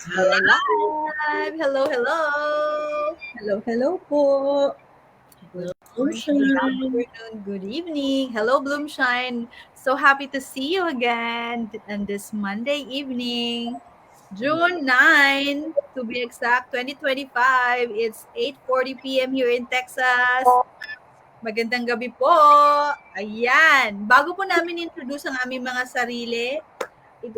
We are live. Hello, hello. Hello po. Good morning, good Ocean. afternoon, good evening. Hello, Bloomshine. So happy to see you again on this Monday evening, June 9, to be exact, 2025. It's 8:40 p.m. here in Texas. Magandang gabi po. Ayan. Bago po namin introduce ang aming mga sarili,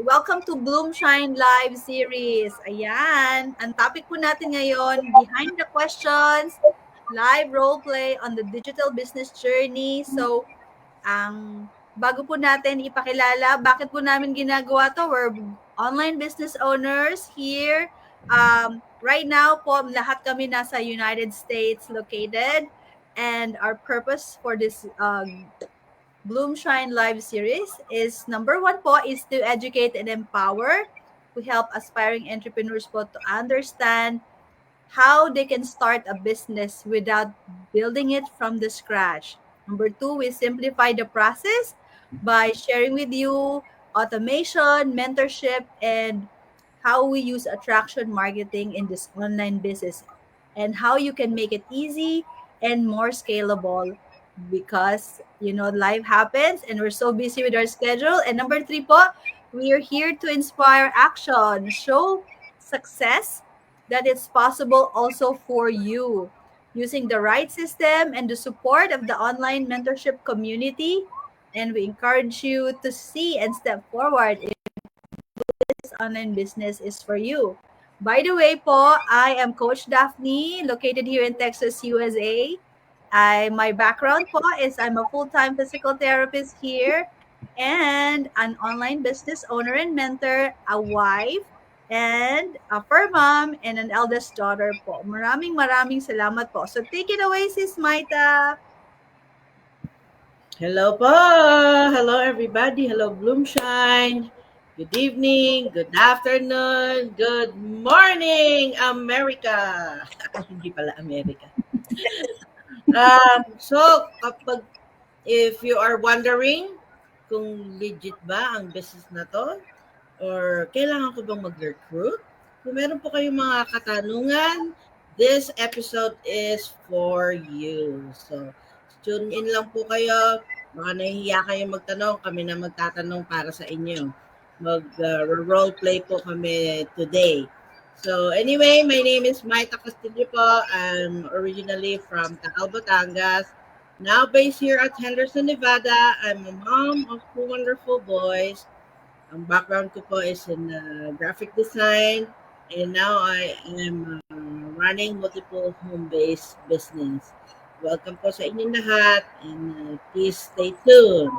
welcome to Bloomshine Live Series. Ayan. Ang topic po natin ngayon, behind the questions, live role play on the digital business journey. So, ang bago po natin ipakilala, bakit po namin ginagawa to? We're online business owners here. Right now po, lahat kami nasa United States located. And our purpose for this Bloomshine Live series is number one po is to educate and empower. We help aspiring entrepreneurs po to understand how they can start a business without building it from the scratch. Number two, we simplify the process by sharing with you automation, mentorship, and how we use attraction marketing in this online business and how you can make it easy and more scalable because life happens and we're so busy with our schedule. And number three po, we are here to inspire action, show success that it's possible also for you using the right system and the support of the online mentorship community. And we encourage you to see and step forward if this online business is for you. By the way po, I am Coach Daphne, located here in Texas, USA. My background po is I'm a full-time physical therapist here and an online business owner and mentor, a wife, and a fur mom, and an eldest daughter po. Maraming salamat po. So take it away, Sis Maita. Hello po. Hello everybody. Hello Bloomshine. Good evening, good afternoon, good morning, America. Hindi pala America. If you are wondering kung legit ba ang business na to or kailangan ko bang mag-recruit, kung meron po kayong mga katanungan, this episode is for you. So, tune in lang po kayo. Baka nahihiya kayo magtanong, kami na magtatanong para sa inyo. Mag-role play po kami today. So anyway, my name is Maita Castillo po. I'm originally from Taal, Batangas. Now based here at Henderson, Nevada. I'm a mom of two wonderful boys. Ang background ko po is in graphic design, and now I am running multiple home-based business. Welcome po sa inyong lahat, and please stay tuned.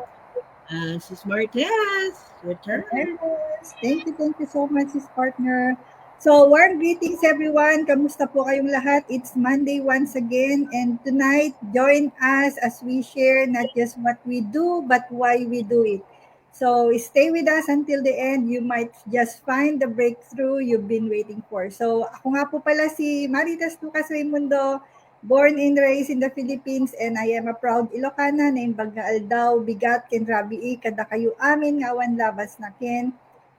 Sis Martez, your turn. Yes. Thank you so much, sis partner. So, warm greetings everyone. Kamusta po kayong lahat? It's Monday once again, and tonight, join us as we share not just what we do, but why we do it. So, stay with us until the end. You might just find the breakthrough you've been waiting for. So, ako nga po pala si Maritas Lucas Raimundo, born and raised in the Philippines, and I am a proud Ilocana na imbag nga aldaw, bigat, ken rabii, kada kayo amin nga awan labas na ken.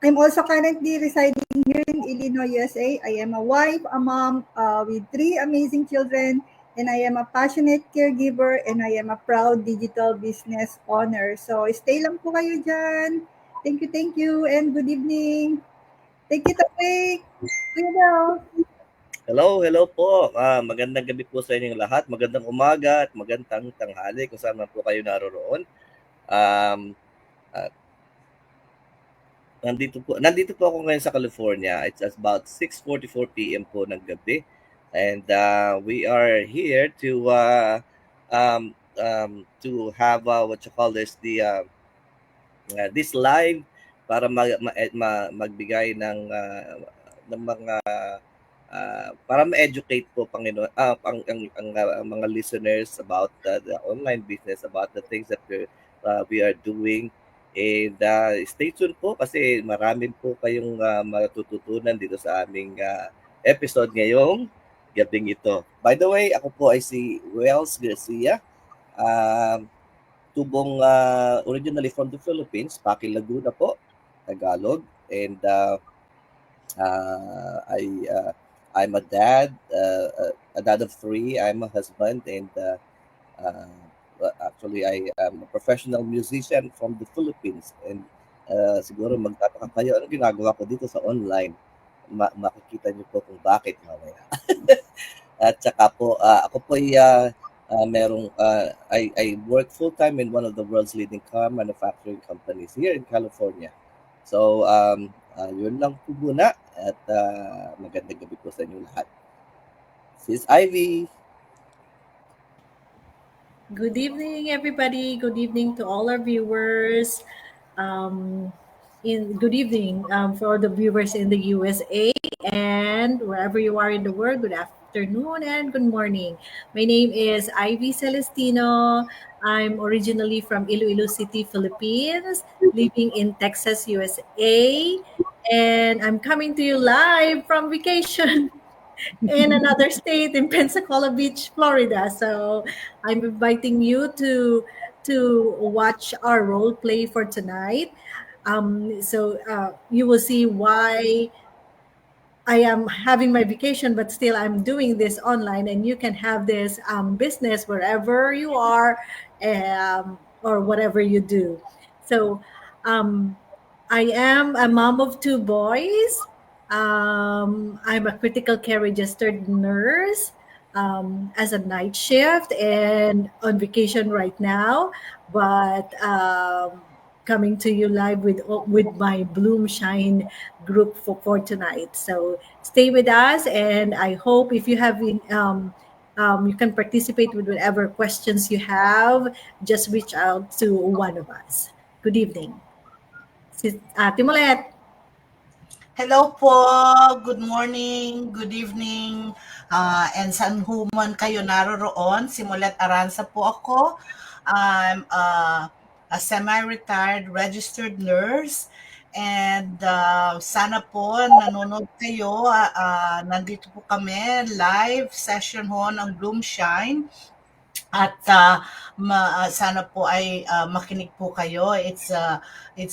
I'm also currently residing here in Illinois, USA. I am a wife, a mom with three amazing children, and I am a passionate caregiver, and I am a proud digital business owner. So stay lang po kayo dyan. Thank you, and good evening. Take it away. Kuya Del. Hello po. Magandang gabi po sa inyong lahat. Magandang umaga at magandang tanghali kung saan man po kayo naroroon. Nandito po ako ngayon sa California. It's about 6:44 p.m. po ng gabi. And we are here to have what you call this this live para magbigay ng mga para ma-educate po Panginoon ang mga listeners about the online business, about the things that we are doing. And stay tuned po kasi marami po kayong matututunan dito sa aming episode ngayong gabing ito. By the way, ako po ay si Wells Garcia. Tubong originally from the Philippines, Paki Laguna po, Tagalog. And I'm a dad, a dad of three. I'm a husband, and uh, actually, I am a professional musician from the Philippines. And siguro magtataka kayo, ano ginagawa ko dito sa online? Makikita niyo po kung bakit mamaya. At saka po, ako po ay I work full-time in one of the world's leading car manufacturing companies here in California. So, yun lang po muna at magandang gabi po sa inyo lahat. Sis Ivy. Good evening, everybody. Good evening to all our viewers. Um, good evening for the viewers in the USA and wherever you are in the world. Good afternoon and good morning. My name is Ivy Celestino. I'm originally from Iloilo City, Philippines, living in Texas, USA, and I'm coming to you live from vacation in another state in Pensacola Beach, Florida. So I'm inviting you to watch our role play for tonight. You will see why I am having my vacation, but still I'm doing this online, and you can have this business wherever you are, or whatever you do. So, um, I am a mom of two boys. I'm a critical care registered nurse as a night shift and on vacation right now, but coming to you live with my Bloom Shine group for tonight. So stay with us, and I hope if you have you can participate with whatever questions you have. Just reach out to one of us. Good evening. Timolet. Hello po, good morning, good evening, and saan human kayo naroroon. Simulet Aranza po ako. I'm a semi-retired registered nurse, and sana po nanonood kayo. Nandito po kami, live session ho ng Bloom Shine. At sana po ay makinig po kayo. It's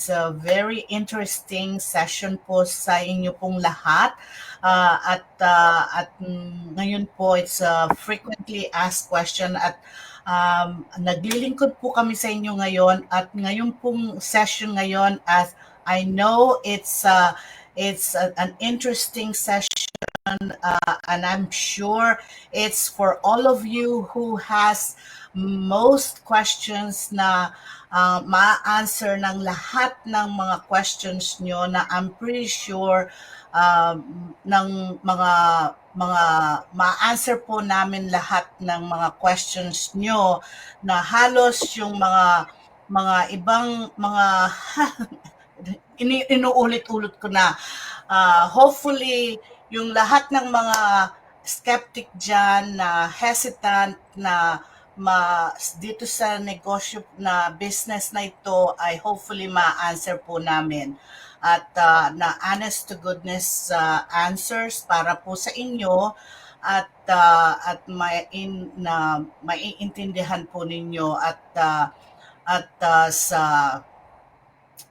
a very interesting session po sa inyo pong lahat. Ngayon po it's a frequently asked question at naglilingkod po kami sa inyo ngayon at ngayon pong session ngayon as I know it's an interesting session and I'm sure it's for all of you who has most questions na ma-answer ng lahat ng mga questions nyo na I'm pretty sure ng mga ma-answer po namin lahat ng mga questions nyo na halos yung mga ibang mga inuulit-ulit ko na hopefully yung lahat ng mga skeptic dyan na hesitant na dito sa negosyo na business na ito ay hopefully ma-answer po namin at na honest to goodness answers para po sa inyo at maiintindihan po ninyo at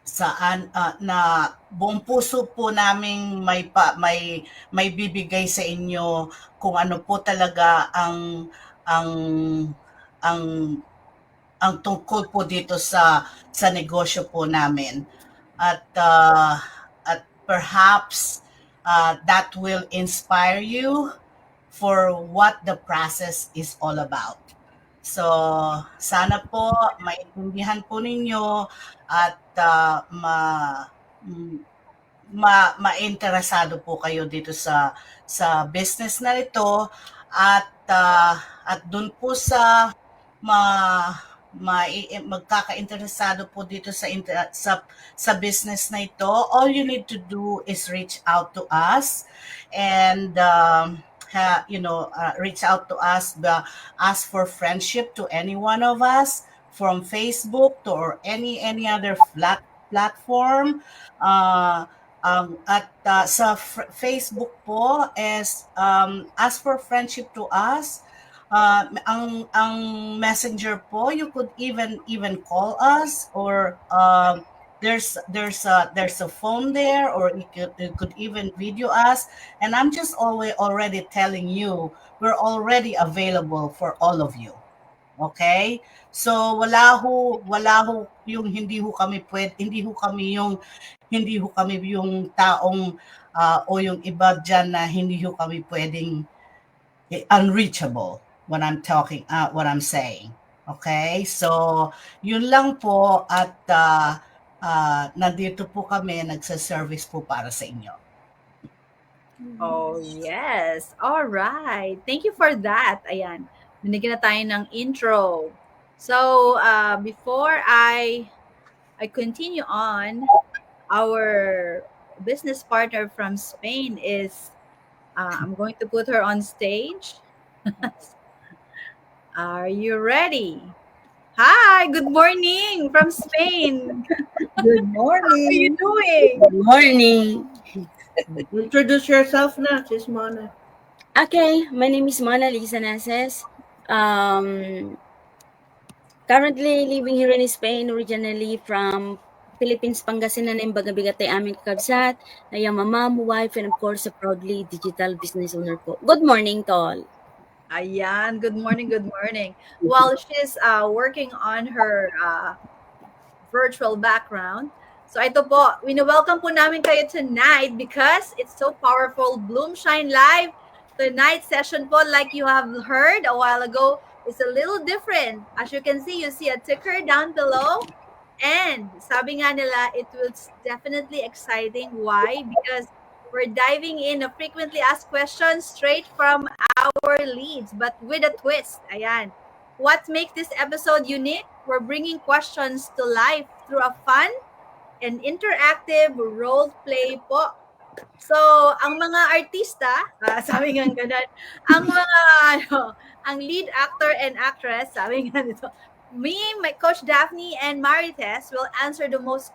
saan na buong puso po naming may bibigay sa inyo kung ano po talaga ang tungkol po dito sa negosyo po namin at perhaps that will inspire you for what the process is all about. So, sana po maintindihan po ninyo at ma-interesado po kayo dito sa business na ito at doon po sa magkaka-interesado po dito sa business na ito, all you need to do is reach out to us and reach out to us, ask for friendship to any one of us from Facebook to or any other platform. Sa Facebook po is ask for friendship to us. Ang messenger po, you could even call us or there's a phone there, or you could even video us. And I'm just already telling you, we're already available for all of you. Okay? So wala ho yung hindi ho kami yung taong o yung iba diyan na hindi ho kami pwedeng unreachable when what I'm saying. Okay? So, yun lang po, at nandito po kami, nagsa-service po para sa inyo. Oh, yes. All right. Thank you for that. Ayan. Binigyan na tayo ng intro. So, before I continue on, our business partner from Spain is, I'm going to put her on stage. Are you ready? Hi, good morning from Spain. Good How are you morning. doing? Good morning. Introduce yourself na, Sis Mona. Okay, my name is Mona Lisa Nases. Currently living here in Spain, originally from Philippines, Pangasinan, and Bagabigatay aming kabsat. I am a mom, wife, and of course, a proudly digital business owner po. Good morning, tol. Ayan, good morning, good morning. While she's working on her virtual background, so ito po, wini-welcome po namin kayo tonight because it's so powerful. Bloom Shine Live. Tonight's session po, like you have heard a while ago, is a little different. As you can see, you see a ticker down below. And sabi nga nila, it was definitely exciting. Why? Because we're diving in a frequently asked questions straight from our leads, but with a twist. Ayan. What makes this episode unique? We're bringing questions to life through a fun and interactive role play po. So, ang mga artista, sabi nga ganun, ang mga, ang lead actor and actress, sabi nga nito, me, my Coach Daphne, and Marites will answer the most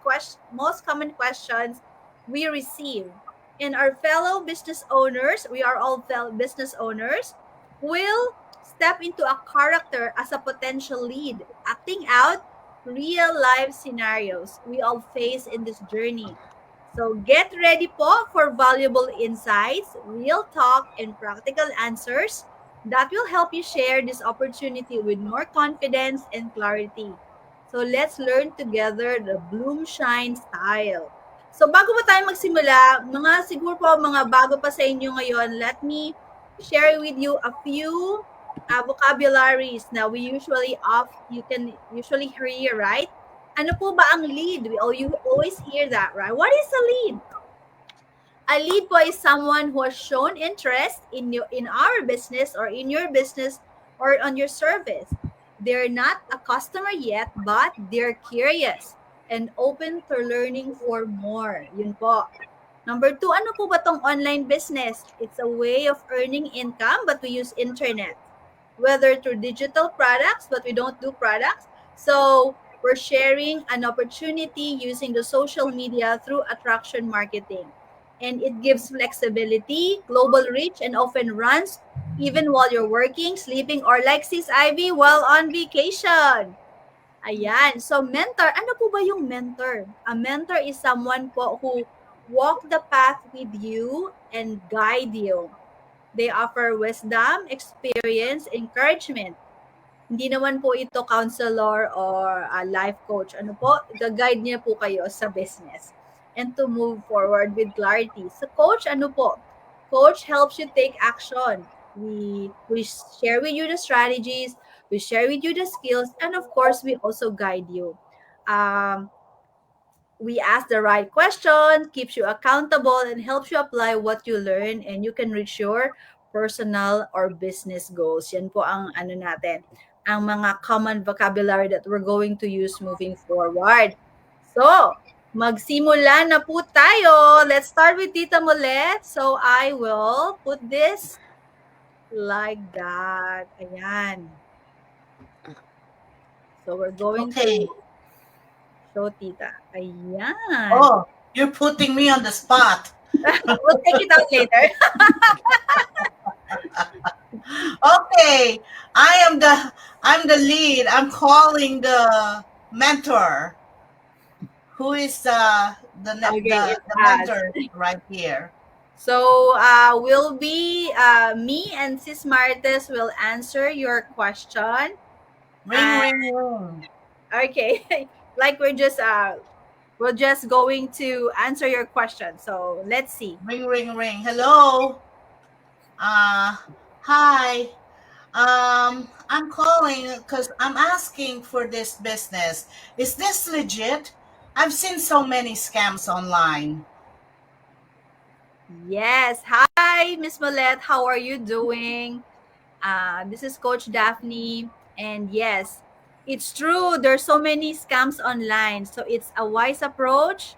common questions we receive. And our fellow business owners, we are all fellow business owners, will step into a character as a potential lead, acting out real life scenarios we all face in this journey. So get ready po for valuable insights, real talk, and practical answers that will help you share this opportunity with more confidence and clarity. So let's learn together the Bloom Shine style. So bago pa tayo magsimula, mga siguro po mga bago pa sa inyo ngayon, let me share with you a few vocabularies na you can usually hear, right? Ano po ba ang lead? You always hear that, right? What is a lead? A lead po is someone who has shown interest in our business or in your business or on your service. They're not a customer yet, but they're curious and open to learning for more. Yun po. Number 2, ano po ba tong online business? It's a way of earning income, but we use internet. Whether through digital products, but we don't do products. So, we're sharing an opportunity using the social media through attraction marketing. And it gives flexibility, global reach, and often runs even while you're working, sleeping, or like Sis Ivy, while on vacation. Ayan. So, mentor. Ano po ba yung mentor? A mentor is someone po who walk the path with you and guide you. They offer wisdom, experience, encouragement. Hindi naman po ito counselor or a life coach. Ano po? Ga-guide niya po kayo sa business and to move forward with clarity. So coach, ano po? Coach helps you take action. We share with you the strategies, we share with you the skills, and of course, we also guide you. We ask the right question, keeps you accountable, and helps you apply what you learn, and you can reach your personal or business goals. Yan po ang ano natin, ang mga common vocabulary that we're going to use moving forward. So, magsimula na po tayo. Let's start with Tita Molet. So, I will put this like that. Ayan. So, we're going Okay. to show Tita. Ayan. Oh, you're putting me on the spot. We'll take it out later. Okay, I'm the lead. I'm calling the mentor. Who is Okay, it's the us. mentor right here? So will be me and Sis Martes will answer your question. Ring, And ring, ring. okay, like we're just going to answer your question. So let's see. Ring, ring, ring. Hello. Uh, Hi. I'm calling because I'm asking for this business. Is this legit? I've seen so many scams online. Yes. Hi, Miss Molette. How are you doing? This is Coach Daphne. And yes, it's true. There's so many scams online. So it's a wise approach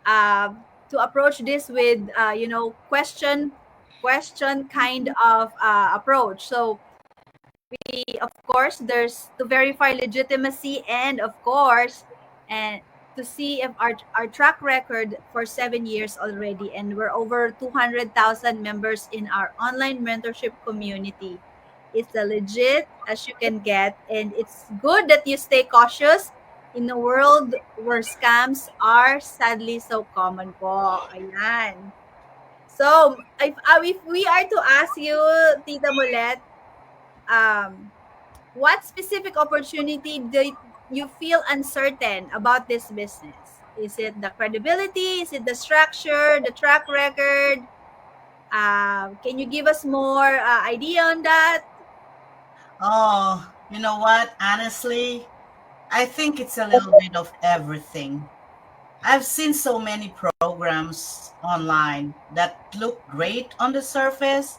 uh, to approach this with, question kind of approach. So we, of course, there's to verify legitimacy and, of course, and to see if our track record for 7 years already, and we're over 200,000 members in our online mentorship community. It's a legit as you can get, and it's good that you stay cautious in a world where scams are sadly so common po. Ayan. So, if we are to ask you, Tita Mulet, um, what specific opportunity do you feel uncertain about this business? Is it the credibility? Is it the structure, the track record? Can you give us more idea on that? Oh, you know what? Honestly, I think it's a little bit of everything. I've seen so many programs online that look great on the surface,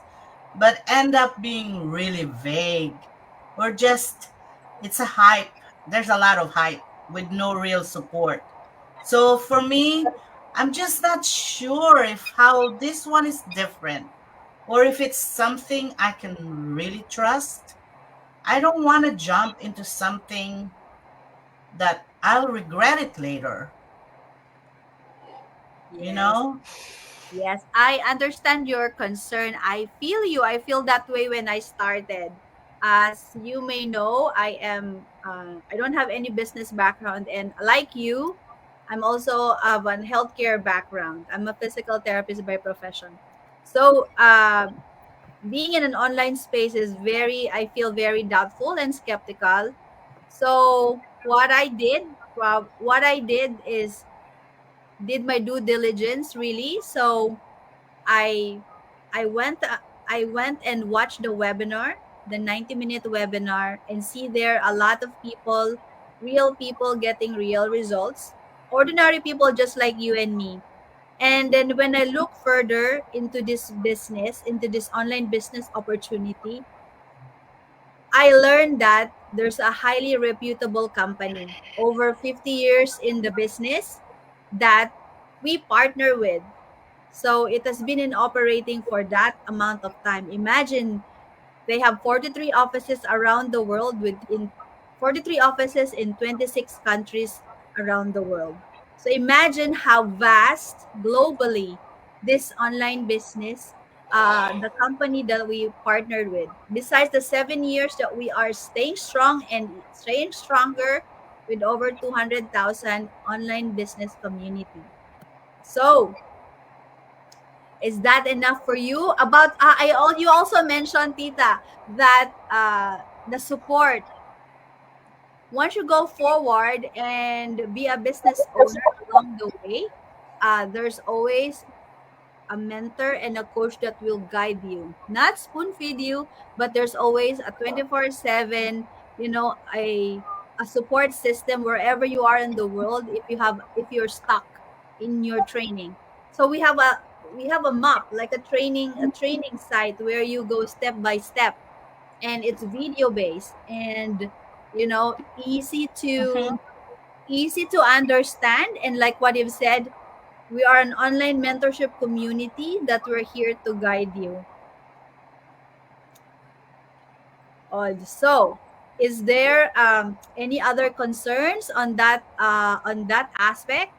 but end up being really vague or just it's a hype. There's a lot of hype with no real support. So for me, I'm just not sure if how this one is different or if it's something I can really trust. I don't want to jump into something that I'll regret it later, you Yes. know? Yes, I understand your concern. I feel you. I feel that way when I started. As you may know, I don't have any business background, and like you, I'm also of an healthcare background. I'm a physical therapist by profession. So, being in an online space is I feel very doubtful and skeptical. So, what I did is did my due diligence really. So, I I went uh, I went and watched the webinar, the 90-minute webinar, and see there a lot of people, real people getting real results, ordinary people just like you and me. And then when I look further into this business, into this online business opportunity, I learned that there's a highly reputable company, over 50 years in the business, that we partner with. So it has been in operating for that amount of time. Imagine they have 43 offices around the world, within 43 offices in 26 countries around the world. So imagine how vast globally this online business, the company that we partnered with. Besides the 7 years that we are staying strong and staying stronger with over 200,000 online business community. So is that enough for you? About you also mentioned, Tita, that the support, once you go forward and be a business owner along the way, there's always a mentor and a coach that will guide you, not spoon feed you, but there's always a 24/7, a support system wherever you are in the world. If you're stuck in your training, so we have a map, like a training site where you go step by step, and it's video based, and you know easy to Mhm. easy to understand. And like what you've said, we are an online mentorship community that we're here to guide you. Also, is there any other concerns on that aspect?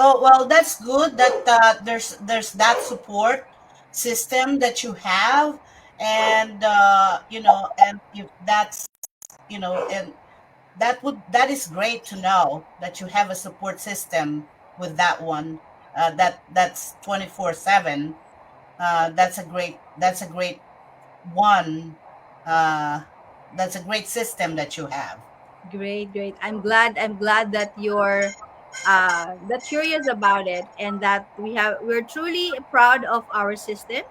Oh well, that's good that there's that support system that you have, and and if that's and that is great to know that you have a support system with that one. That's 24/7. That's a great one. Uh, that's a great system that you have. Great, great. I'm glad that you're that curious about it, and that we're truly proud of our system,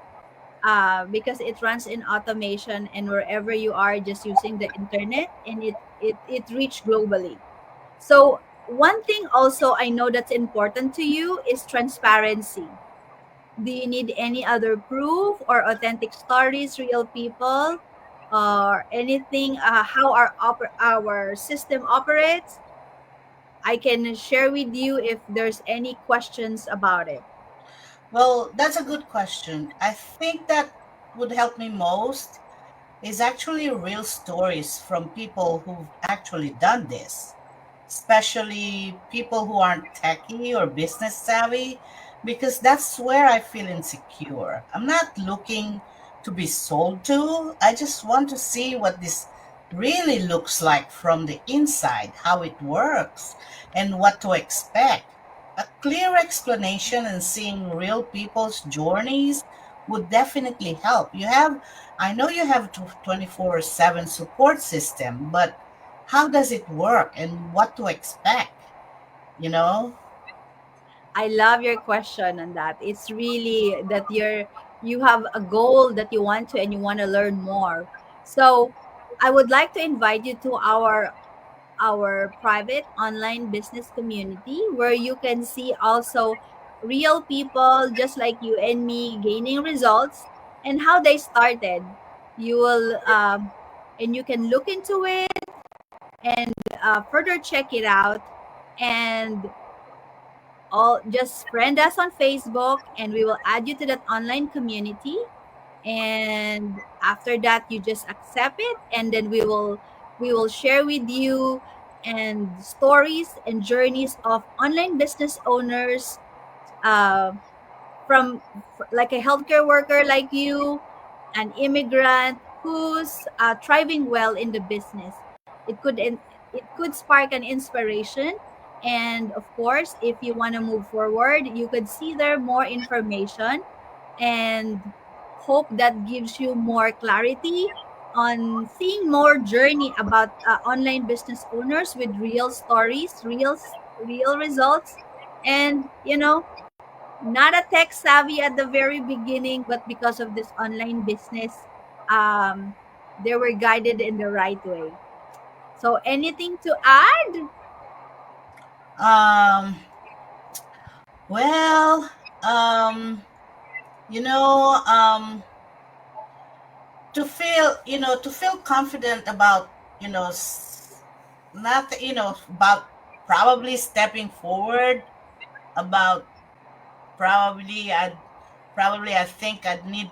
because it runs in automation, and wherever you are just using the internet, and it reach globally. So one thing also I know that's important to you is transparency. Do you need any other proof or authentic stories, real people, or anything? How our system operates? I can share with you if there's any questions about it. Well, that's a good question. I think that would help me most is actually real stories from people who've actually done this, especially people who aren't techie or business savvy, because that's where I feel insecure. I'm not looking to be sold to, I just want to see what this really looks like from the inside, how it works, and what to expect. A clear explanation and seeing real people's journeys would definitely help. I know you have a 24/7 support system, but how does it work and what to expect? You know? I love your question on that. It's really that you have a goal that you want to, and you want to learn more. So I would like to invite you to our private online business community, where you can see also real people just like you and me gaining results and how they started. You will and you can look into it and further check it out, and all just friend us on Facebook, and we will add you to that online community. And after that, you just accept it, and then we will share with you and stories and journeys of online business owners, uh, from like a healthcare worker like you, an immigrant who's thriving well in the business. It could spark an inspiration, and of course, if you want to move forward, you could see there more information, and hope that gives you more clarity on seeing more journey about online business owners with real stories, real results, and not a tech savvy at the very beginning, but because of this online business, um, they were guided in the right way. So, anything to add? Um, well, um, you know, to feel confident about, not, about probably stepping forward, about probably I think I'd need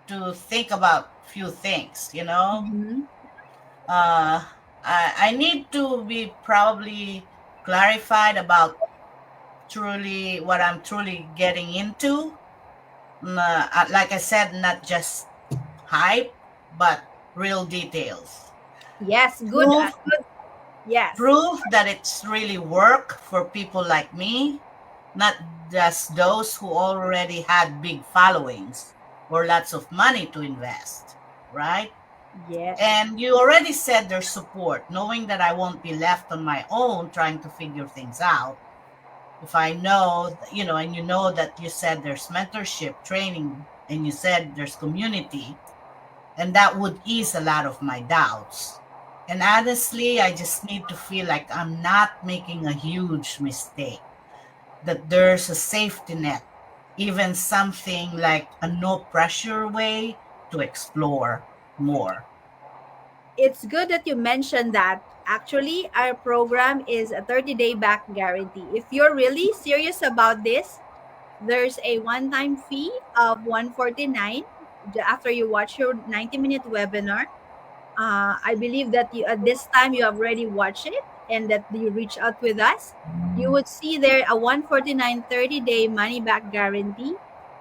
to think about few things. Mm-hmm. Uh, I need to be probably clarified about truly what I'm truly getting into. Like I said, not just hype, but real details. Yes, good. Proof, Good. Yes. proof that it's really work for people like me, not just those who already had big followings or lots of money to invest, right? Yes. And you already said there's support, knowing that I won't be left on my own trying to figure things out. If I know, and you know that you said there's mentorship, training, and you said there's community, and that would ease a lot of my doubts. And honestly, I just need to feel like I'm not making a huge mistake, that there's a safety net, even something like a no pressure way to explore more. It's good that you mentioned that. Actually, our program is a 30-day back guarantee. If you're really serious about this, there's a one-time fee of 149 after you watch your 90-minute webinar. I believe that you at this time you have already watched it, and that you reach out with us. You would see there a 149 30-day money back guarantee,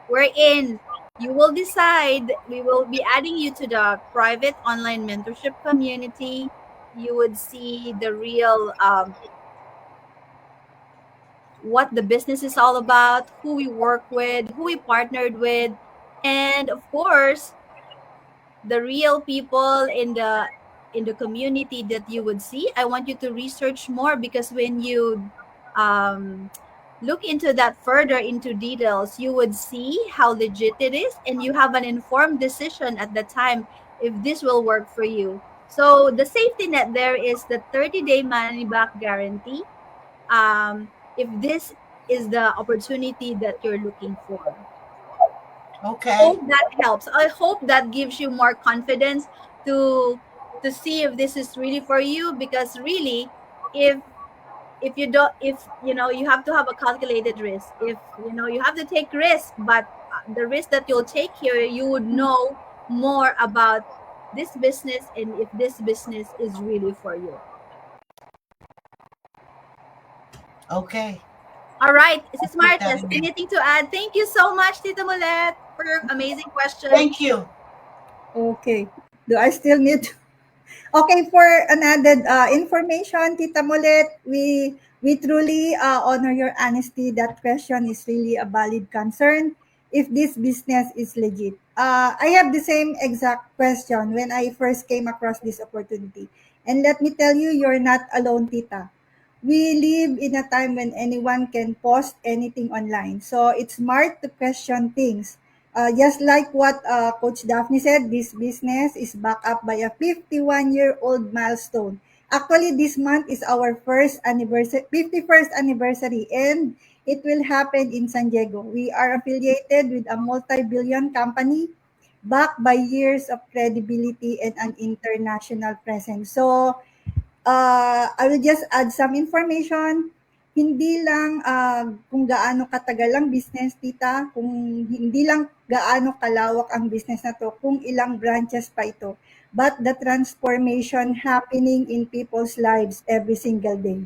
wherein you will decide. We will be adding you to the private online mentorship community. you would see the real what the business is all about, who we work with, who we partnered with, and of course, the real people in the community that you would see. I want you to research more because when you um, look into that further into details, you would see how legit it is, and you have an informed decision at the time if this will work for you. So the safety net there is the 30-day money back guarantee. If this is the opportunity that you're looking for, Okay. hope that helps. I hope that gives you more confidence to to see if this is really for you, because really, if you don't, if you know, you have to have a calculated risk. If you know, you have to take risk, but the risk that you'll take here, you would know more about this business and if this business is really for you. Okay. All right, this is Keep that Martes. in mind. Anything to add? Thank you so much, Tita Mulet, for your amazing question. Thank you. Okay. Do I still need to? Okay, for an added information, Tita Molet, we truly honor your honesty. That question is really a valid concern if this business is legit. I have the same exact question when I first came across this opportunity. And let me tell you, you're not alone, Tita. We live in a time when anyone can post anything online. So it's smart to question things. Just like what Coach Daphne said, this business is backed up by a 51-year-old milestone. Actually, this month is our first anniversary, 51st anniversary, and it will happen in San Diego. We are affiliated with a multi-billion company backed by years of credibility and an international presence. So, I will just add some information. Hindi lang kung gaano katagal ang business, tita, kung hindi lang gaano kalawak ang business na to, kung ilang branches pa ito, but the transformation happening in people's lives every single day.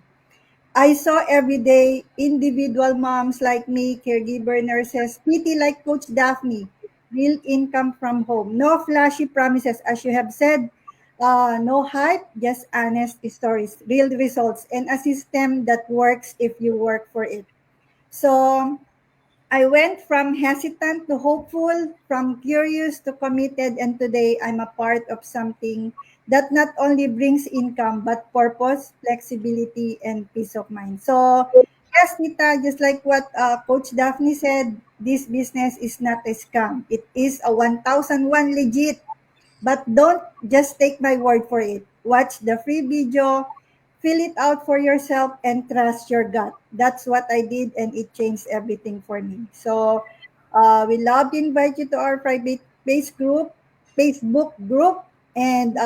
I saw everyday individual moms like me, caregiver nurses, PT like Coach Daphne, real income from home. No flashy promises, as you have said, no hype, just honest stories, real results, and a system that works if you work for it. So I went from hesitant to hopeful, from curious to committed, and today I'm a part of something that not only brings income but purpose, flexibility, and peace of mind. So, yes, Nita, just like what Coach Daphne said, this business is not a scam. It is a 1001 legit, but don't just take my word for it. Watch the free video, fill it out for yourself, and trust your gut. That's what I did, and it changed everything for me. So, we love to invite you to our private Facebook group, and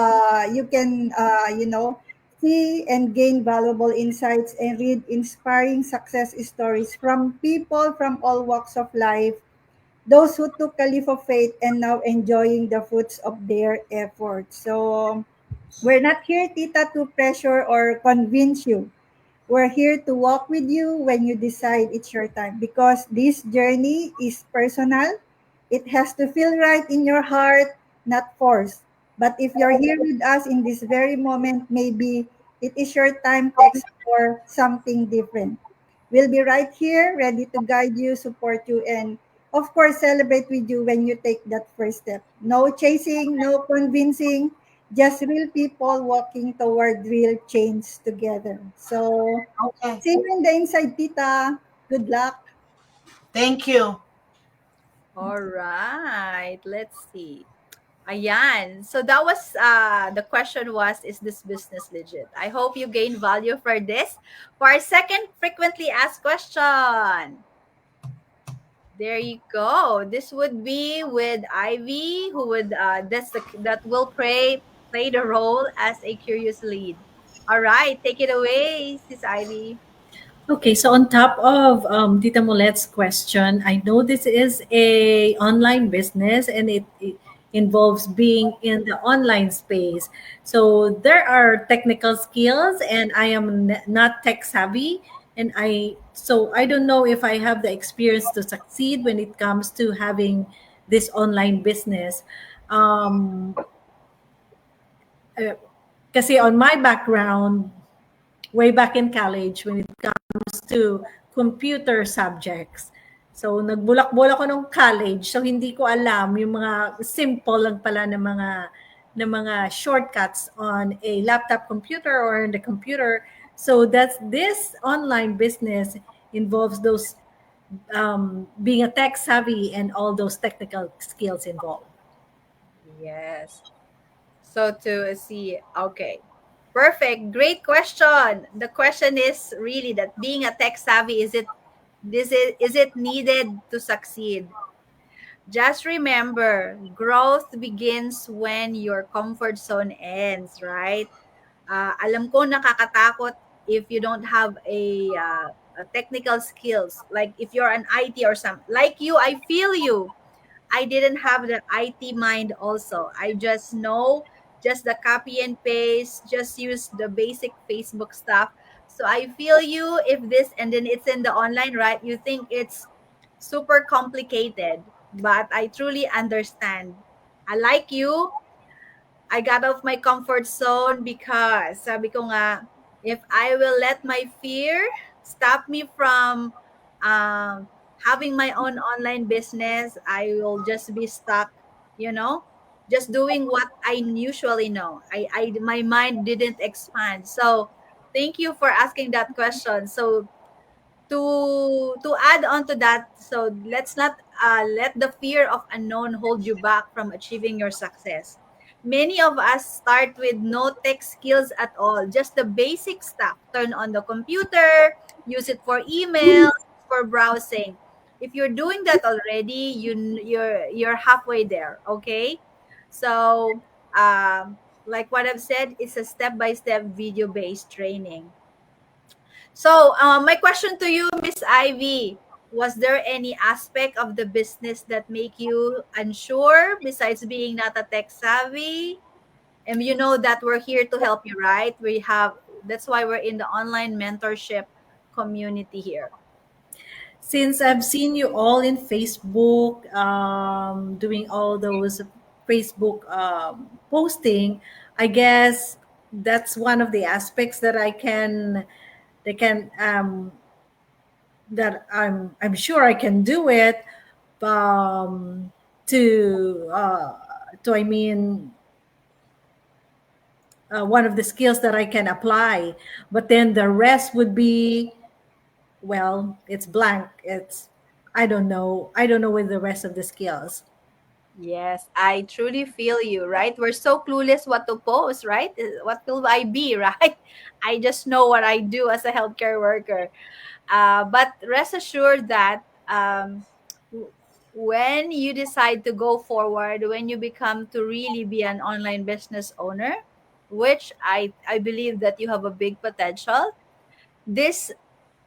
you can, see and gain valuable insights and read inspiring success stories from people from all walks of life, those who took a leap of faith and now enjoying the fruits of their efforts. So we're not here, Tita, to pressure or convince you. We're here to walk with you when you decide it's your time, because this journey is personal. It has to feel right in your heart, not forced. But if you're here with us in this very moment, maybe it is your time to explore something different. We'll be right here, ready to guide you, support you, and of course, celebrate with you when you take that first step. No chasing, no convincing, just real people walking toward real change together. So, Okay. see you in the inside, Tita. Good luck. Thank you. All right, let's see. Ayan. So that was the question was, is this business legit? I hope you gain value for this. For our second frequently asked question. There you go. This would be with Ivy, who would that will play the role as a curious lead. All right, take it away, Sis Ivy. Okay, so on top of Tita Molet's question, I know this is a online business and it involves being in the online space. So there are technical skills, and I am not tech savvy, and I don't know if I have the experience to succeed when it comes to having this online business. Um, uh, kasi on my background, way back in college, when it comes to computer subjects, so nagbulak-bulak ako nung college, so hindi ko alam yung mga simple lang pala ng mga shortcuts on a laptop computer or in the computer. So that's this online business involves those being a tech savvy and all those technical skills involved. Yes. So to see, okay. Perfect. Great question. The question is really that being a tech savvy, is it needed to succeed? Just remember, growth begins when your comfort zone ends, right? Alam ko nakakatakot if you don't have a technical skills. Like if you're an IT or some, like you, I feel you. I didn't have the IT mind also. I just know just the copy and paste, just use the basic Facebook stuff. So I feel you if this, and then it's in the online, right? You think it's super complicated, but I truly understand. I like you. I got off my comfort zone because sabi ko nga, if I will let my fear stop me from having my own online business, I will just be stuck, just doing what I usually know. My mind didn't expand. So thank you for asking that question. So to add on to that, so let's not let the fear of unknown hold you back from achieving your success. Many of us start with no tech skills at all, just the basic stuff. Turn on the computer, use it for email, for browsing. If you're doing that already, you're halfway there. Okay, so like what I've said, it's a step-by-step video-based training. So, my question to you, Miss Ivy, was there any aspect of the business that make you unsure besides being not a tech savvy? And you know that we're here to help you, right? That's why we're in the online mentorship community here. Since I've seen you all in Facebook, doing all those Facebook posting, I guess that's one of the aspects that they can that I'm sure I can do it. Um, to I mean, one of the skills that I can apply, but then the rest would be, well, it's blank. It's I don't know with the rest of the skills. Yes, I truly feel you, right? We're so clueless what to post, right? What will I be, right? I just know what I do as a healthcare worker. But rest assured that w- when you decide to go forward, when you become to really be an online business owner, which I believe that you have a big potential, this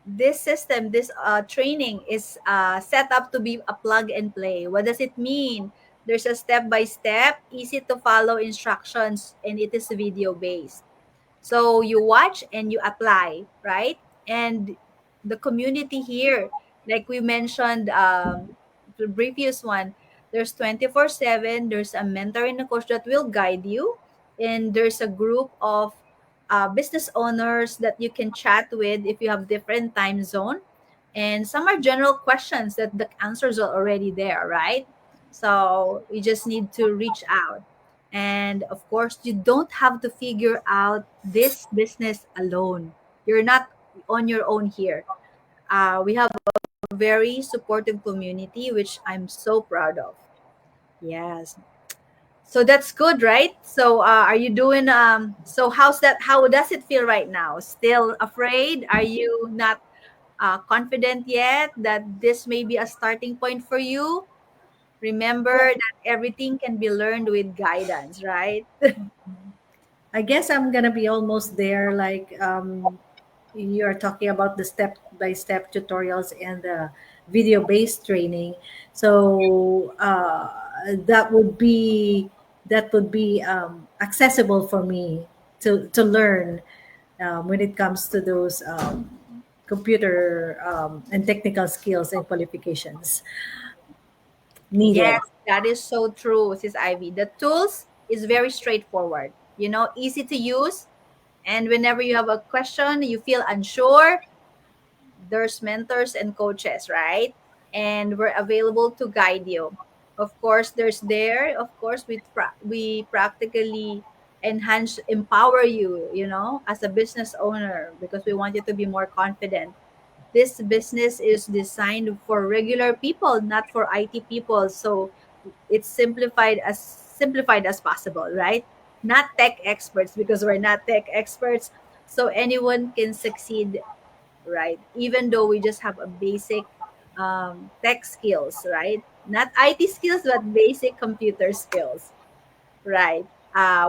this system, this training is set up to be a plug and play. What does it mean? There's a step by step, easy to follow instructions, and it is video based. So you watch and you apply, right? And the community here, like we mentioned, the previous one, there's 24/7, there's a mentor and a coach that will guide you, and there's a group of business owners that you can chat with if you have different time zone. And some are general questions that the answers are already there, right? So you just need to reach out. And of course, you don't have to figure out this business alone. You're not on your own here. We have a very supportive community, which I'm so proud of. Yes. So that's good, right? So are you doing so how's that, how does it feel right now? Still afraid? Are you not confident yet that this may be a starting point for you? Remember that everything can be learned with guidance, right? I guess I'm gonna be almost there. Like you're talking about the step by step tutorials and the video based training. So that would be accessible for me to learn when it comes to those computer and technical skills and qualifications needed. Yes, that is so true, Sis Ivy. The tools is very straightforward. easy to use. And whenever you have a question, you feel unsure, there's mentors and coaches, right? And we're available to guide you. Of course, of course, we practically enhance, empower you, as a business owner, because we want you to be more confident. This business is designed for regular people, not for IT people. So it's simplified as possible, right? Not tech experts, because we're not tech experts. So anyone can succeed, right? Even though we just have a basic tech skills, right? Not IT skills, but basic computer skills, right?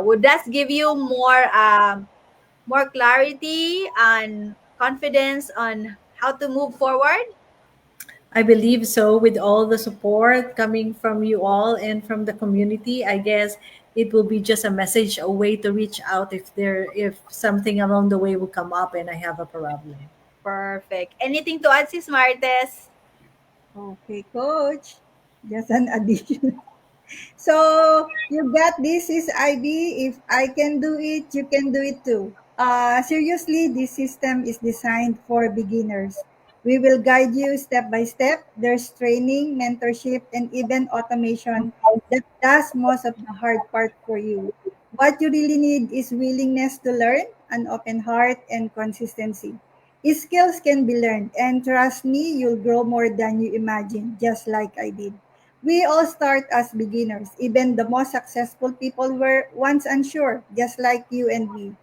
Would that give you more clarity and confidence on how to move forward? I believe so. With all the support coming from you all and from the community, I guess it will be just a message, a way to reach out if something along the way will come up and I have a problem. Perfect. Anything to add, Sis Martes? Okay, coach. Just an addition. So you got this is IB. If I can do it, you can do it too. Seriously, this system is designed for beginners. We will guide you step by step. There's training, mentorship, and even automation that does most of the hard part for you. What you really need is willingness to learn, an open heart, and consistency. Skills can be learned, and trust me, you'll grow more than you imagine, just like I did. We all start as beginners. Even the most successful people were once unsure, just like you and me.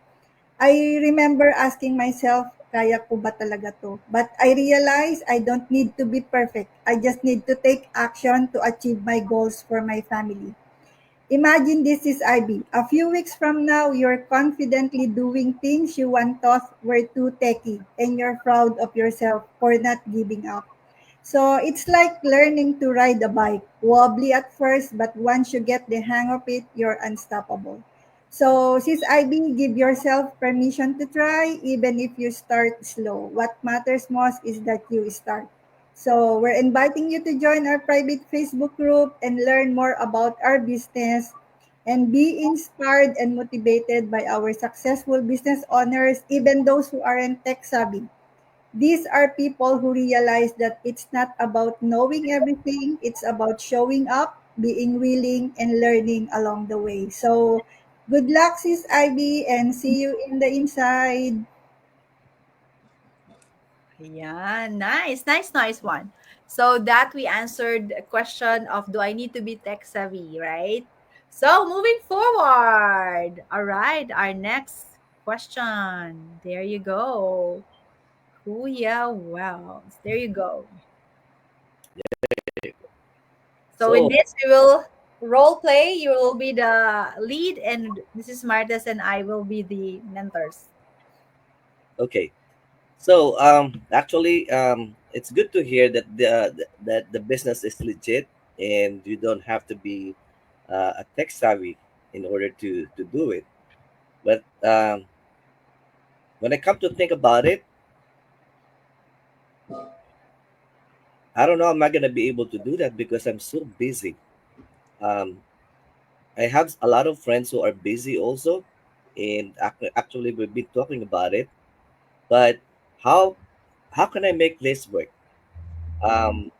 I remember asking myself, kaya ko ba talaga to? But I realized I don't need to be perfect. I just need to take action to achieve my goals for my family. Imagine this is IB. A few weeks from now, you're confidently doing things you once thought were too techy, and you're proud of yourself for not giving up. So it's like learning to ride a bike. Wobbly at first, but once you get the hang of it, you're unstoppable. So, sis IB, give yourself permission to try, even if you start slow. What matters most is that you start. So, we're inviting you to join our private Facebook group and learn more about our business and be inspired and motivated by our successful business owners, even those who aren't tech savvy. These are people who realize that it's not about knowing everything, it's about showing up, being willing, and learning along the way. So, good luck, Sis Ivy, and see you in the inside. Yeah, nice, nice, nice one. So that we answered a question of, do I need to be tech savvy, right? So moving forward. All right, our next question. There you go. Kuya Wells. There you go. So in So, this, we will role play. You will be the lead, and Mrs. Martes and I will be the mentors. okay. So, actually, it's good to hear that the business is legit, and you don't have to be a tech savvy in order to do it. But when I come to think about it, I don't know, am I gonna be able to do that because I'm so busy. Um, I have a lot of friends who are busy also, and actually we've been talking about it. But how how can I make this work? Um,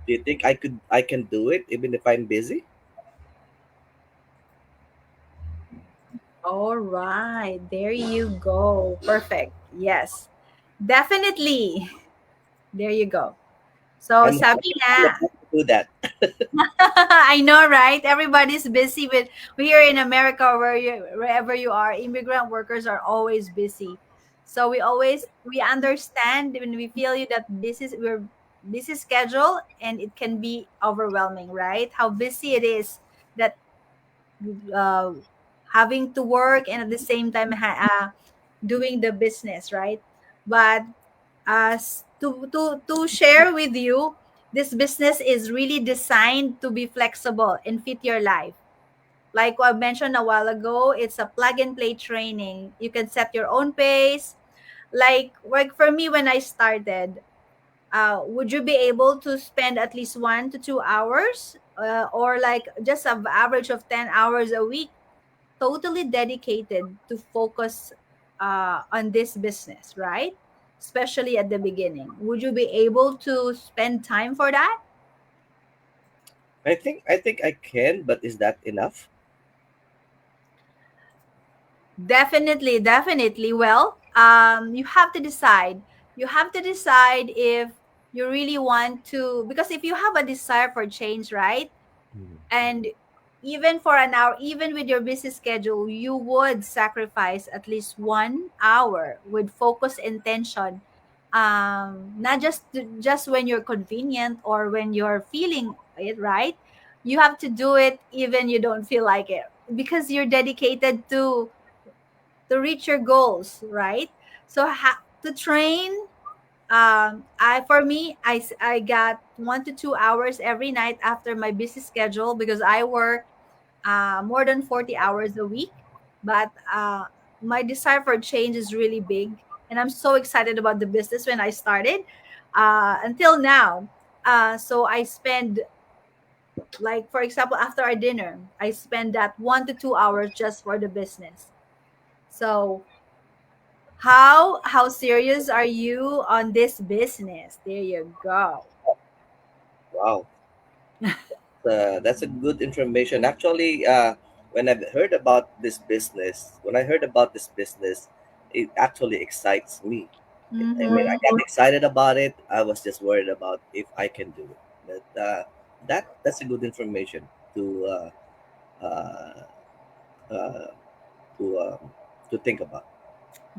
do you think I can do it even if I'm busy? All right, there you go. Perfect. Yes, definitely. There you go. So, I'm sabi I'm nga, about to do that. I know, right? Everybody's busy with, here in America, wherever you are, immigrant workers are always busy. So we understand when we feel you that we're busy schedule, and it can be overwhelming, right? How busy it is, that uh, having to work and at the same time doing the business, right? But as to share with you, this business is really designed to be flexible and fit your life. Like what I mentioned a while ago, it's a plug and play training. You can set your own pace. Like for me, when I started, would you be able to spend at least 1 to 2 hours, or like just an average of 10 hours a week totally dedicated to focus on this business, right? Especially at the beginning. Would you be able to spend time for that? I think I can, but is that enough? Definitely, definitely. Well, you have to decide. You have to decide if you really want to, because if you have a desire for change, right? Mhm. And even for an hour, even with your busy schedule, you would sacrifice at least 1 hour with focus intention. Not just when you're convenient or when you're feeling it, right? You have to do it even you don't feel like it, because you're dedicated to reach your goals, right? So to train, I for me, I got 1 to 2 hours every night after my busy schedule, because I work more than 40 hours a week. But my desire for change is really big, and I'm so excited about the business when I started until now. So I spend, like, for example, after our dinner, I spend that 1 to 2 hours just for the business. So how serious are you on this business? There you go. Wow, that's a good information. Actually, when I heard about this business, it actually excites me. I mean, I Mm-hmm. got excited about it. I was just worried about if I can do it. But that's a good information to uh, uh, to to think about.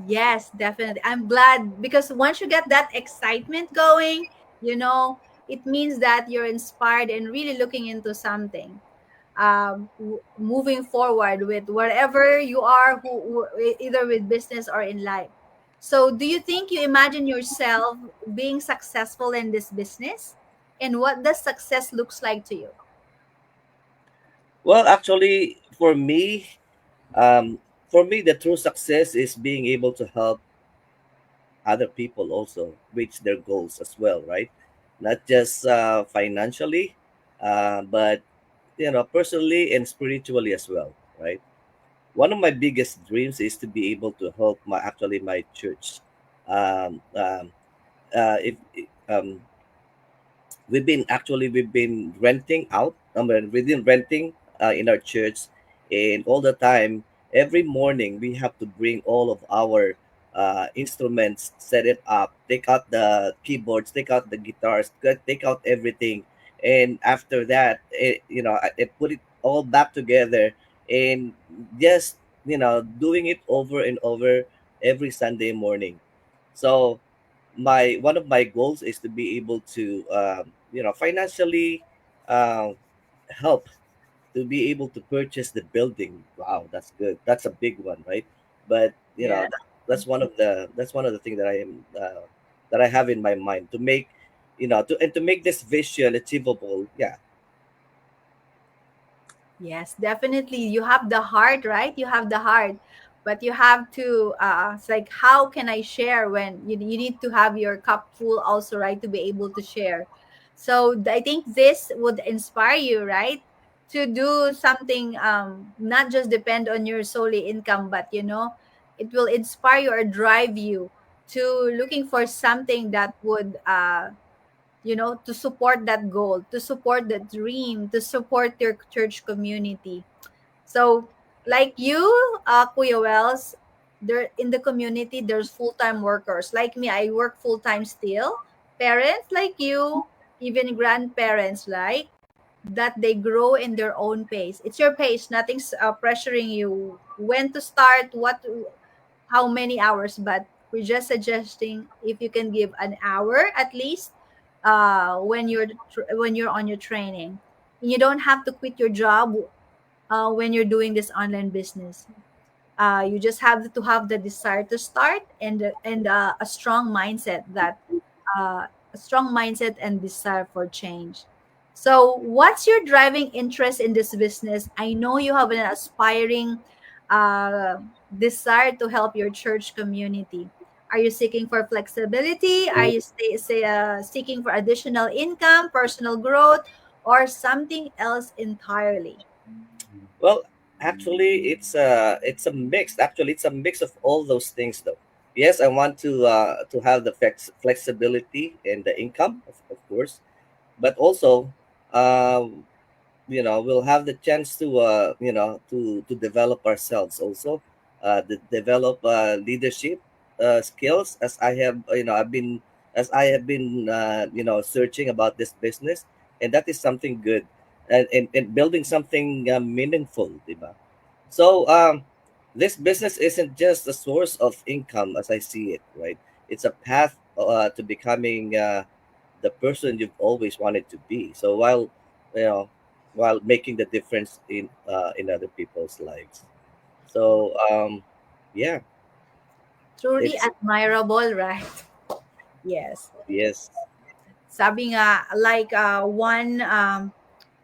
Yes, definitely. I'm glad, because once you get that excitement going, you know, it means that you're inspired and really looking into something. Moving forward with wherever you are, either with business or in life. So, do you think you imagine yourself being successful in this business? And what does success looks like to you? Well, actually, um, for me, the true success is being able to help other people also reach their goals as well, right? Not just financially, but personally and spiritually as well, right? One of my biggest dreams is to be able to help my church. Um, um, if we've been renting out. We've been renting in our church, and all the time, every morning we have to bring all of our instruments, set it up, take out the keyboards, take out the guitars, take out everything, and after that, I put it all back together, and just doing it over and over every Sunday morning. So my one of my goals is to be able to financially uh, help to be able to purchase the building. Wow, that's good. That's a big one, right? But Yeah. that's one of the things that that I have in my mind to make to make this vision achievable. Yeah. Yes, definitely. You have the heart, right? You have the heart, but you have to. It's like, how can I share when you need to have your cup full also, right? To be able to share. So I think this would inspire you, right? To do something, not just depend on your solely income, but it will inspire you or drive you to looking for something that would to support that goal, to support the dream, to support your church community. So, like you, Kuya Wells, there in the community, there's full-time workers. Like me, I work full-time still. Parents like you, even grandparents like that, they grow in their own pace. It's your pace. Nothing's pressuring you when to start, how many hours, but we're just suggesting if you can give an hour at least when you're on your training. And you don't have to quit your job when you're doing this online business. You just have to have the desire to start, and a strong mindset, a strong mindset and desire for change. So, what's your driving interest in this business? I know you have an aspiring uh, desire to help your church community. Are you seeking for flexibility? Are you seeking for additional income, personal growth, or something else entirely? Well, Actually, it's a mix. Actually, it's a mix of all those things, though. Yes, I want to have the flexibility and the income, of course, but also, um, we'll have the chance to to develop ourselves also, develop leadership skills, as I have been searching about this business, and that is something good, and building something meaningful, diba? So this business isn't just a source of income as I see it, right? It's a path to becoming the person you've always wanted to be. So you know while making the difference in other people's lives. So yeah, Truly it's admirable, right? Yes. yes, Sabi nga, like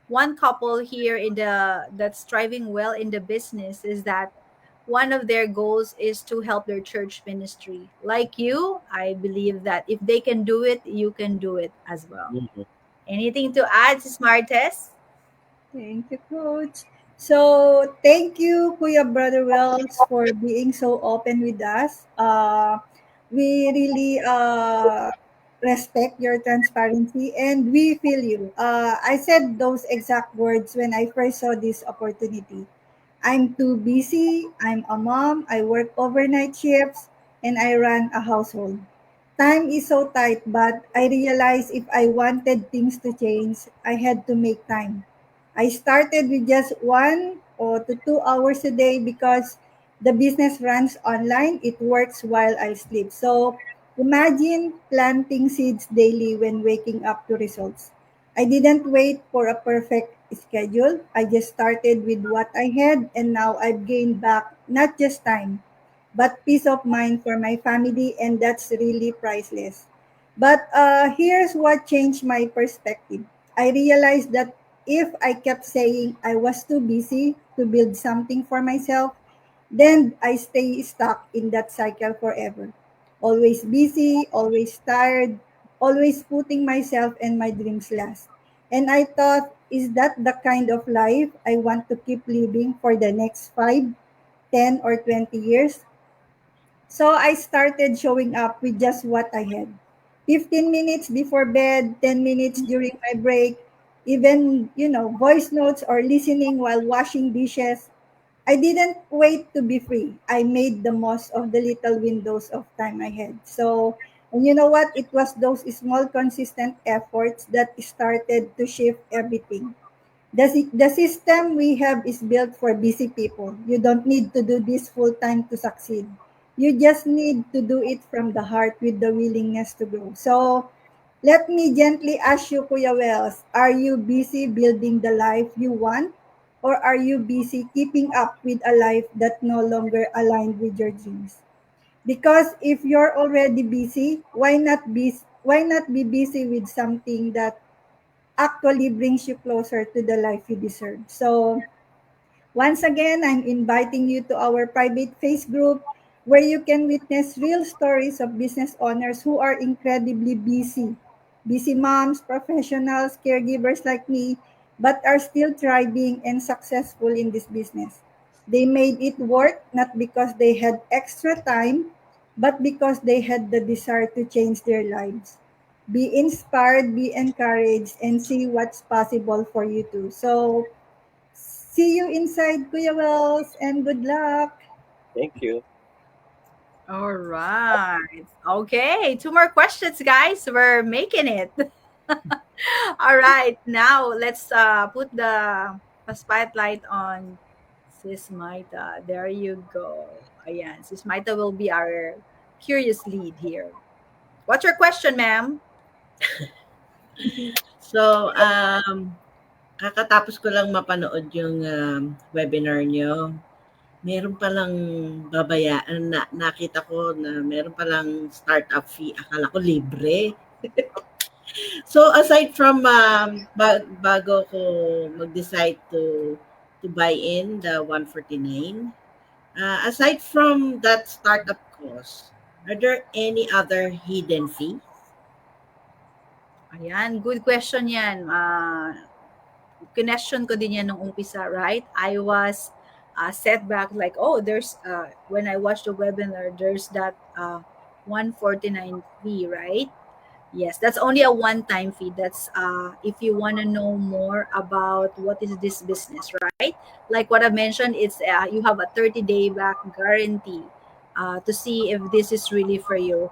one couple here in the that's thriving well in the business is that one of their goals is to help their church ministry. Like you, I believe that if they can do it, you can do it as well. mhm, Anything to add, Smartest? Thank you, Coach. So, thank you, Kuya Brother Wells, for being so open with us. We really respect your transparency and we feel you. I said those exact words when I first saw this opportunity. I'm too busy, I'm a mom, I work overnight shifts, and I run a household. Time is so tight, but I realized if I wanted things to change, I had to make time. I started with just 1 to 2 hours a day because the business runs online. It works while I sleep. So imagine planting seeds daily when waking up to results. I didn't wait for a perfect schedule. I just started with what I had, and now I've gained back not just time, but peace of mind for my family, and that's really priceless. But here's what changed my perspective. I realized that if I kept saying I was too busy to build something for myself, then I stay stuck in that cycle forever. Always busy, always tired, always putting myself and my dreams last. And I thought, is that the kind of life I want to keep living for the next 5, 10, or 20 years? So I started showing up with just what I had. 15 minutes before bed, 10 minutes during my break, even, voice notes or listening while washing dishes. I didn't wait to be free. I made the most of the little windows of time I had. So, and you know what? It was those small, consistent efforts that started to shift everything. The system we have is built for busy people. You don't need to do this full time to succeed. You just need to do it from the heart with the willingness to grow. So, let me gently ask you, Kuya Wells, are you busy building the life you want? Or are you busy keeping up with a life that no longer aligned with your dreams? Because if you're already busy, why not be busy with something that actually brings you closer to the life you deserve? So, once again, I'm inviting you to our private face group where you can witness real stories of business owners who are incredibly busy. Busy moms, professionals, caregivers like me, but are still thriving and successful in this business. They made it work not because they had extra time, but because they had the desire to change their lives. Be inspired, be encouraged, and see what's possible for you too. So, see you inside, Kuya Wells, and good luck. thank you. All right. Okay, two more questions, guys. We're making it. All right. Now let's put the spotlight on Sis Maita. There you go. Ayan. Sis Maita will be our curious lead here. What's your question, ma'am? So, kakatapos ko lang mapanood yung webinar nyo. Meron palang nakita ko na meron palang startup fee. Akala ko libre. So, aside from bago ko mag-decide to buy in the 149, aside from that startup cost, are there any other hidden fees? Ayan, good question yan. Kinestion ko din yan nung umpisa, right? I was setback, like, oh, there's when I watched the webinar, there's that 149 fee, right? Yes, that's only a one-time fee. That's if you want to know more about what is this business, right? Like what I mentioned, it's you have a 30-day back guarantee to see if this is really for you.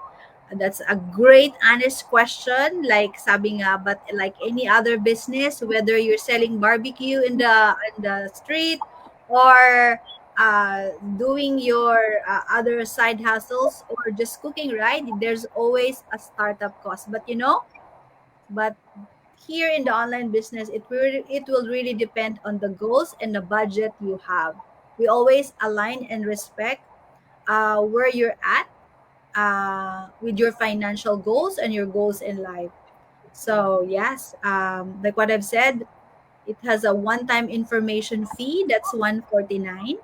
That's a great honest question. Like sabi nga, but like any other business, whether you're selling barbecue in the street or doing your other side hustles or just cooking, right? There's always a startup cost. But but here in the online business, it will really depend on the goals and the budget you have. We always align and respect where you're at with your financial goals and your goals in life. So yes, like what I've said, it has a one-time information fee that's 149.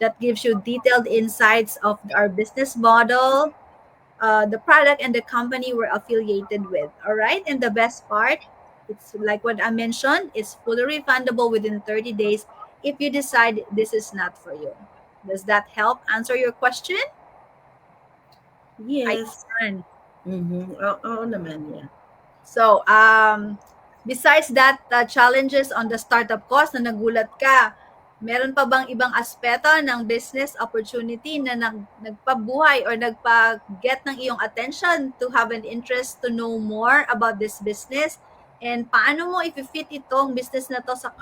That gives you detailed insights of our business model, the product, and the company we're affiliated with. All right, and the best part, it's like what I mentioned, it's fully refundable within 30 days if you decide this is not for you. Does that help answer your question? I Yes. can. Oo naman, yeah. So, besides that challenges on the startup cost na nagulat ka, meron pa bang ibang aspeto ng business opportunity na nagpabuhay or nagpa-get ng iyong attention to have an interest to know more about this business? And paano mo i-fit itong business na to sa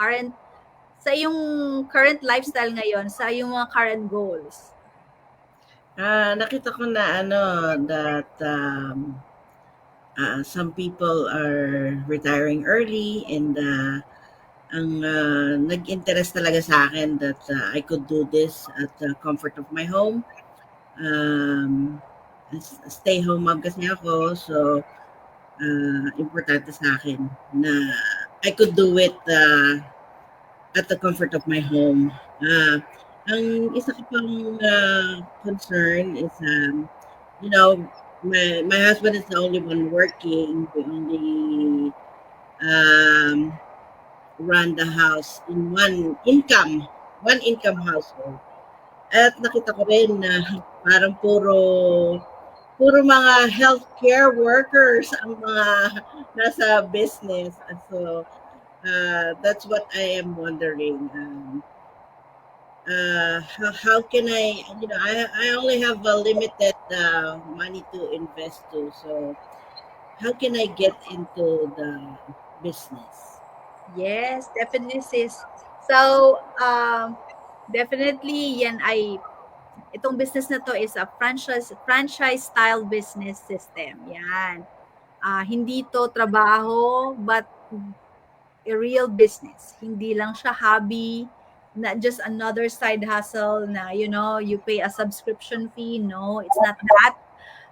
iyong current lifestyle ngayon, sa iyong mga current goals? Nakita ko na that some people are retiring early, and ang nag-interest talaga sa akin that I could do this at the comfort of my home. Stay home mom kasi ako, so importante sa akin na I could do it at the comfort of my home. Ang isa ko pang concern is, my husband is the only one working. We only run the house in one income household. At nakita ko rin na parang puro mga healthcare workers ang mga nasa business. So that's what I am wondering. How can I only have a limited money to invest to, so how can I get into the business? Yes, definitely, sis. So, definitely itong business na to is a franchise style business system. Yan. Hindi to trabaho, but a real business. Hindi lang siya hobby, not just another side hustle na, you pay a subscription fee. No, it's not that.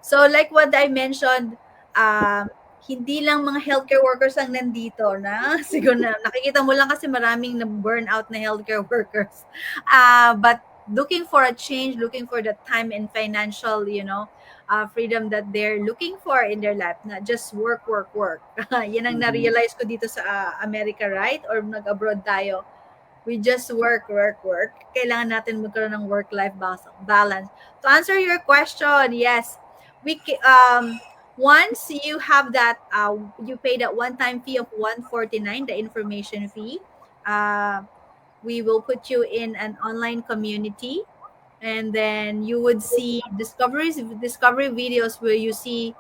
So like what I mentioned, hindi lang mga healthcare workers ang nandito na siguro na nakikita mo lang kasi maraming na burnout na healthcare workers. But looking for a change, looking for the time and financial, freedom that they're looking for in their life, not just work, work, work. Yan ang na-realize ko dito sa America, right? Or nag-abroad tayo. We just work, work, work. Kailangan natin magkaroon ng work-life balance. To answer your question, yes, once you have that, you pay that one-time fee of 149, the information fee. We will put you in an online community, and then you would see discovery videos where you see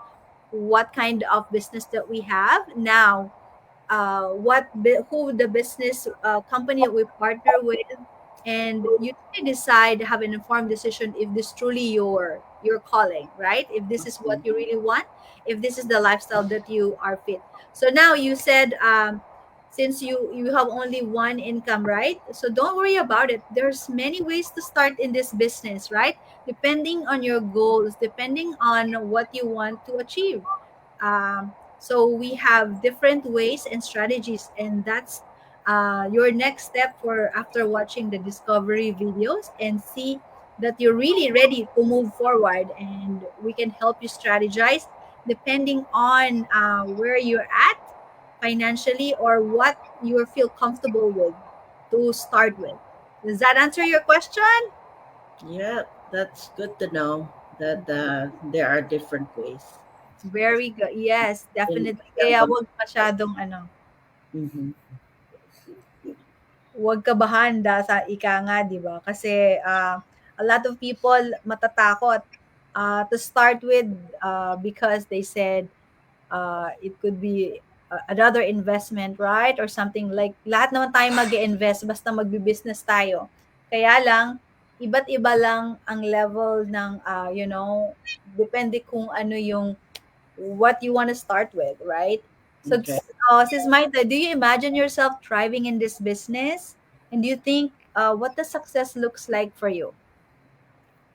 what kind of business that we have now, who the business company we partner with, and you can decide, have an informed decision if this truly your calling, right? If this is what you really want, if this is the lifestyle that you are fit. So now you said, since you have only one income, right? So don't worry about it. There's many ways to start in this business, right? Depending on your goals, depending on what you want to achieve. So we have different ways and strategies, and that's your next step for after watching the discovery videos and see that you're really ready to move forward, and we can help you strategize depending on where you're at financially or what you feel comfortable with to start with. Does that answer your question? Yeah, that's good to know that there are different ways. Very good. Yes, In, definitely. Kaya wag masyadong Mhm. wag ka bahanda sa ika nga, 'di ba? Kasi a lot of people matatakot to start with because they said it could be another investment, right? Or something like lahat naman tayo mag-invest basta magbi-business tayo. Kaya lang iba't iba lang ang level ng depende kung ano yung what you want to start with, right? So, Okay. Sis Maita, do you imagine yourself thriving in this business? And do you think what the success looks like for you?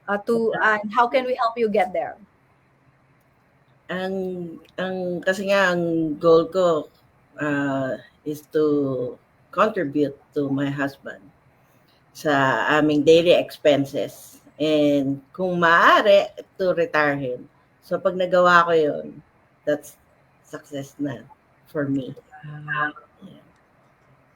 And how can we help you get there? Ang kasi nga ang goal ko is to contribute to my husband sa aming daily expenses. And kung maaari, to retire him. So pag nagawa ko yun, that's success na for me. Yeah.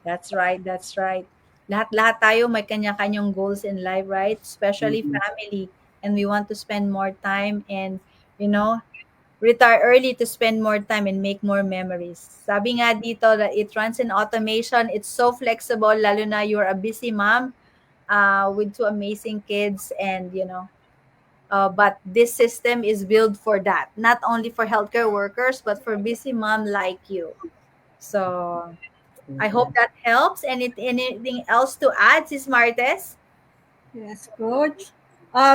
That's right. That's right. Lahat-lahat tayo may kanya-kanyang goals in life, right? Especially Mhm. family. And we want to spend more time and, you know, retire early to spend more time and make more memories. Sabi nga dito that it runs in automation. It's so flexible, lalo na you're a busy mom with two amazing kids and, but this system is built for that. Not only for healthcare workers, but for busy mom like you. So I hope Okay. that helps. Anything else to add, Sis Martes? Yes, Coach.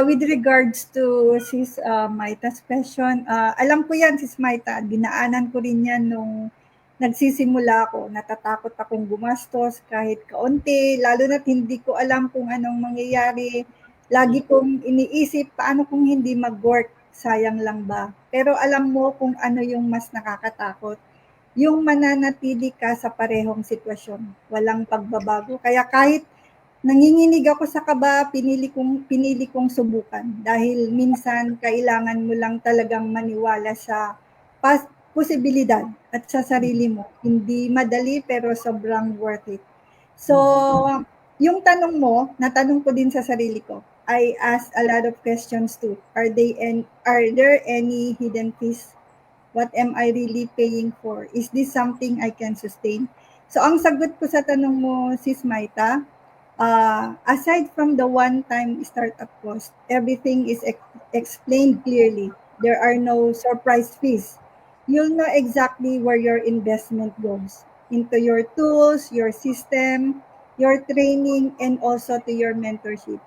With regards to Sis Maita's question, alam ko yan, Sis Maita. Dinaanan ko rin yan nung nagsisimula ako. Natatakot akong gumastos kahit kaunti, lalo na't hindi ko alam kung anong mangyayari. Lagi kong iniisip, paano kung hindi mag-work? Sayang lang ba? Pero alam mo kung ano yung mas nakakatakot. Yung mananatili ka sa parehong sitwasyon. Walang pagbabago. Kaya kahit nanginginig ako sa kaba, pinili kong subukan dahil minsan kailangan mo lang talagang maniwala sa posibilidad at sa sarili mo. Hindi madali pero sobrang worth it. So, yung tanong mo, natanong ko din sa sarili ko. I asked a lot of questions too. Are there any hidden fees? What am I really paying for? Is this something I can sustain? So, ang sagot ko sa tanong mo, Sis Maita, aside from the one-time startup cost, everything is explained clearly. There are no surprise fees. You'll know exactly where your investment goes into your tools, your system, your training, and also to your mentorship.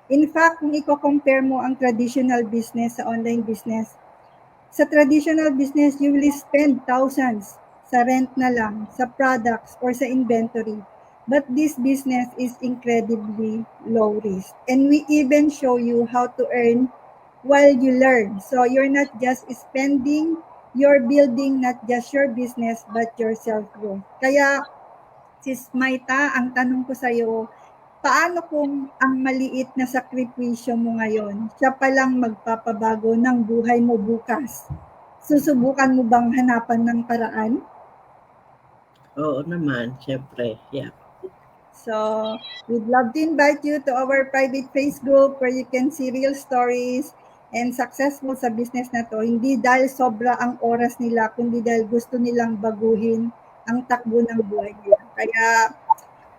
In fact, kung i-compare mo ang traditional business sa online business, sa traditional business, you will spend thousands sa rent na lang, sa products, or sa inventory. But this business is incredibly low risk. And we even show you how to earn while you learn. So you're not just spending, you're building not just your business, but your self-growth. Kaya, Sis Maita, ang tanong ko sa'yo, paano kung ang maliit na sakripisyo mo ngayon, siya palang magpapabago ng buhay mo bukas? Susubukan mo bang hanapan ng paraan? Oo naman, syempre. Yeah. So, we'd love to invite you to our private face group where you can see real stories and successful sa business na to. Hindi dahil sobra ang oras nila, kundi dahil gusto nilang baguhin ang takbo ng buhay nila. Kaya,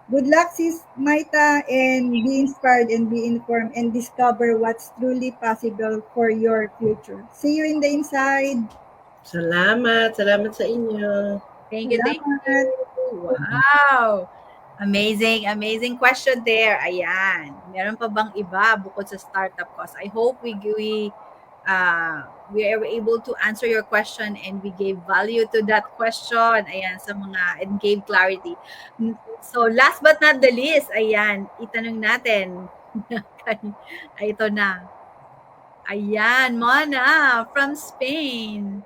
good luck, Sis Maita, and be inspired and be informed and discover what's truly possible for your future. See you in the inside. Salamat. Salamat sa inyo. Thank you, thank Salamat. you. Wow! Amazing, amazing question there. Ayan. Meron pa bang iba bukod sa startup cost? I hope we are able to answer your question and we gave value to that question. Ayan, sa mga and gave clarity. So last but not the least, ayan, itanong natin. Ay, ito na. Ayan, Mona from Spain.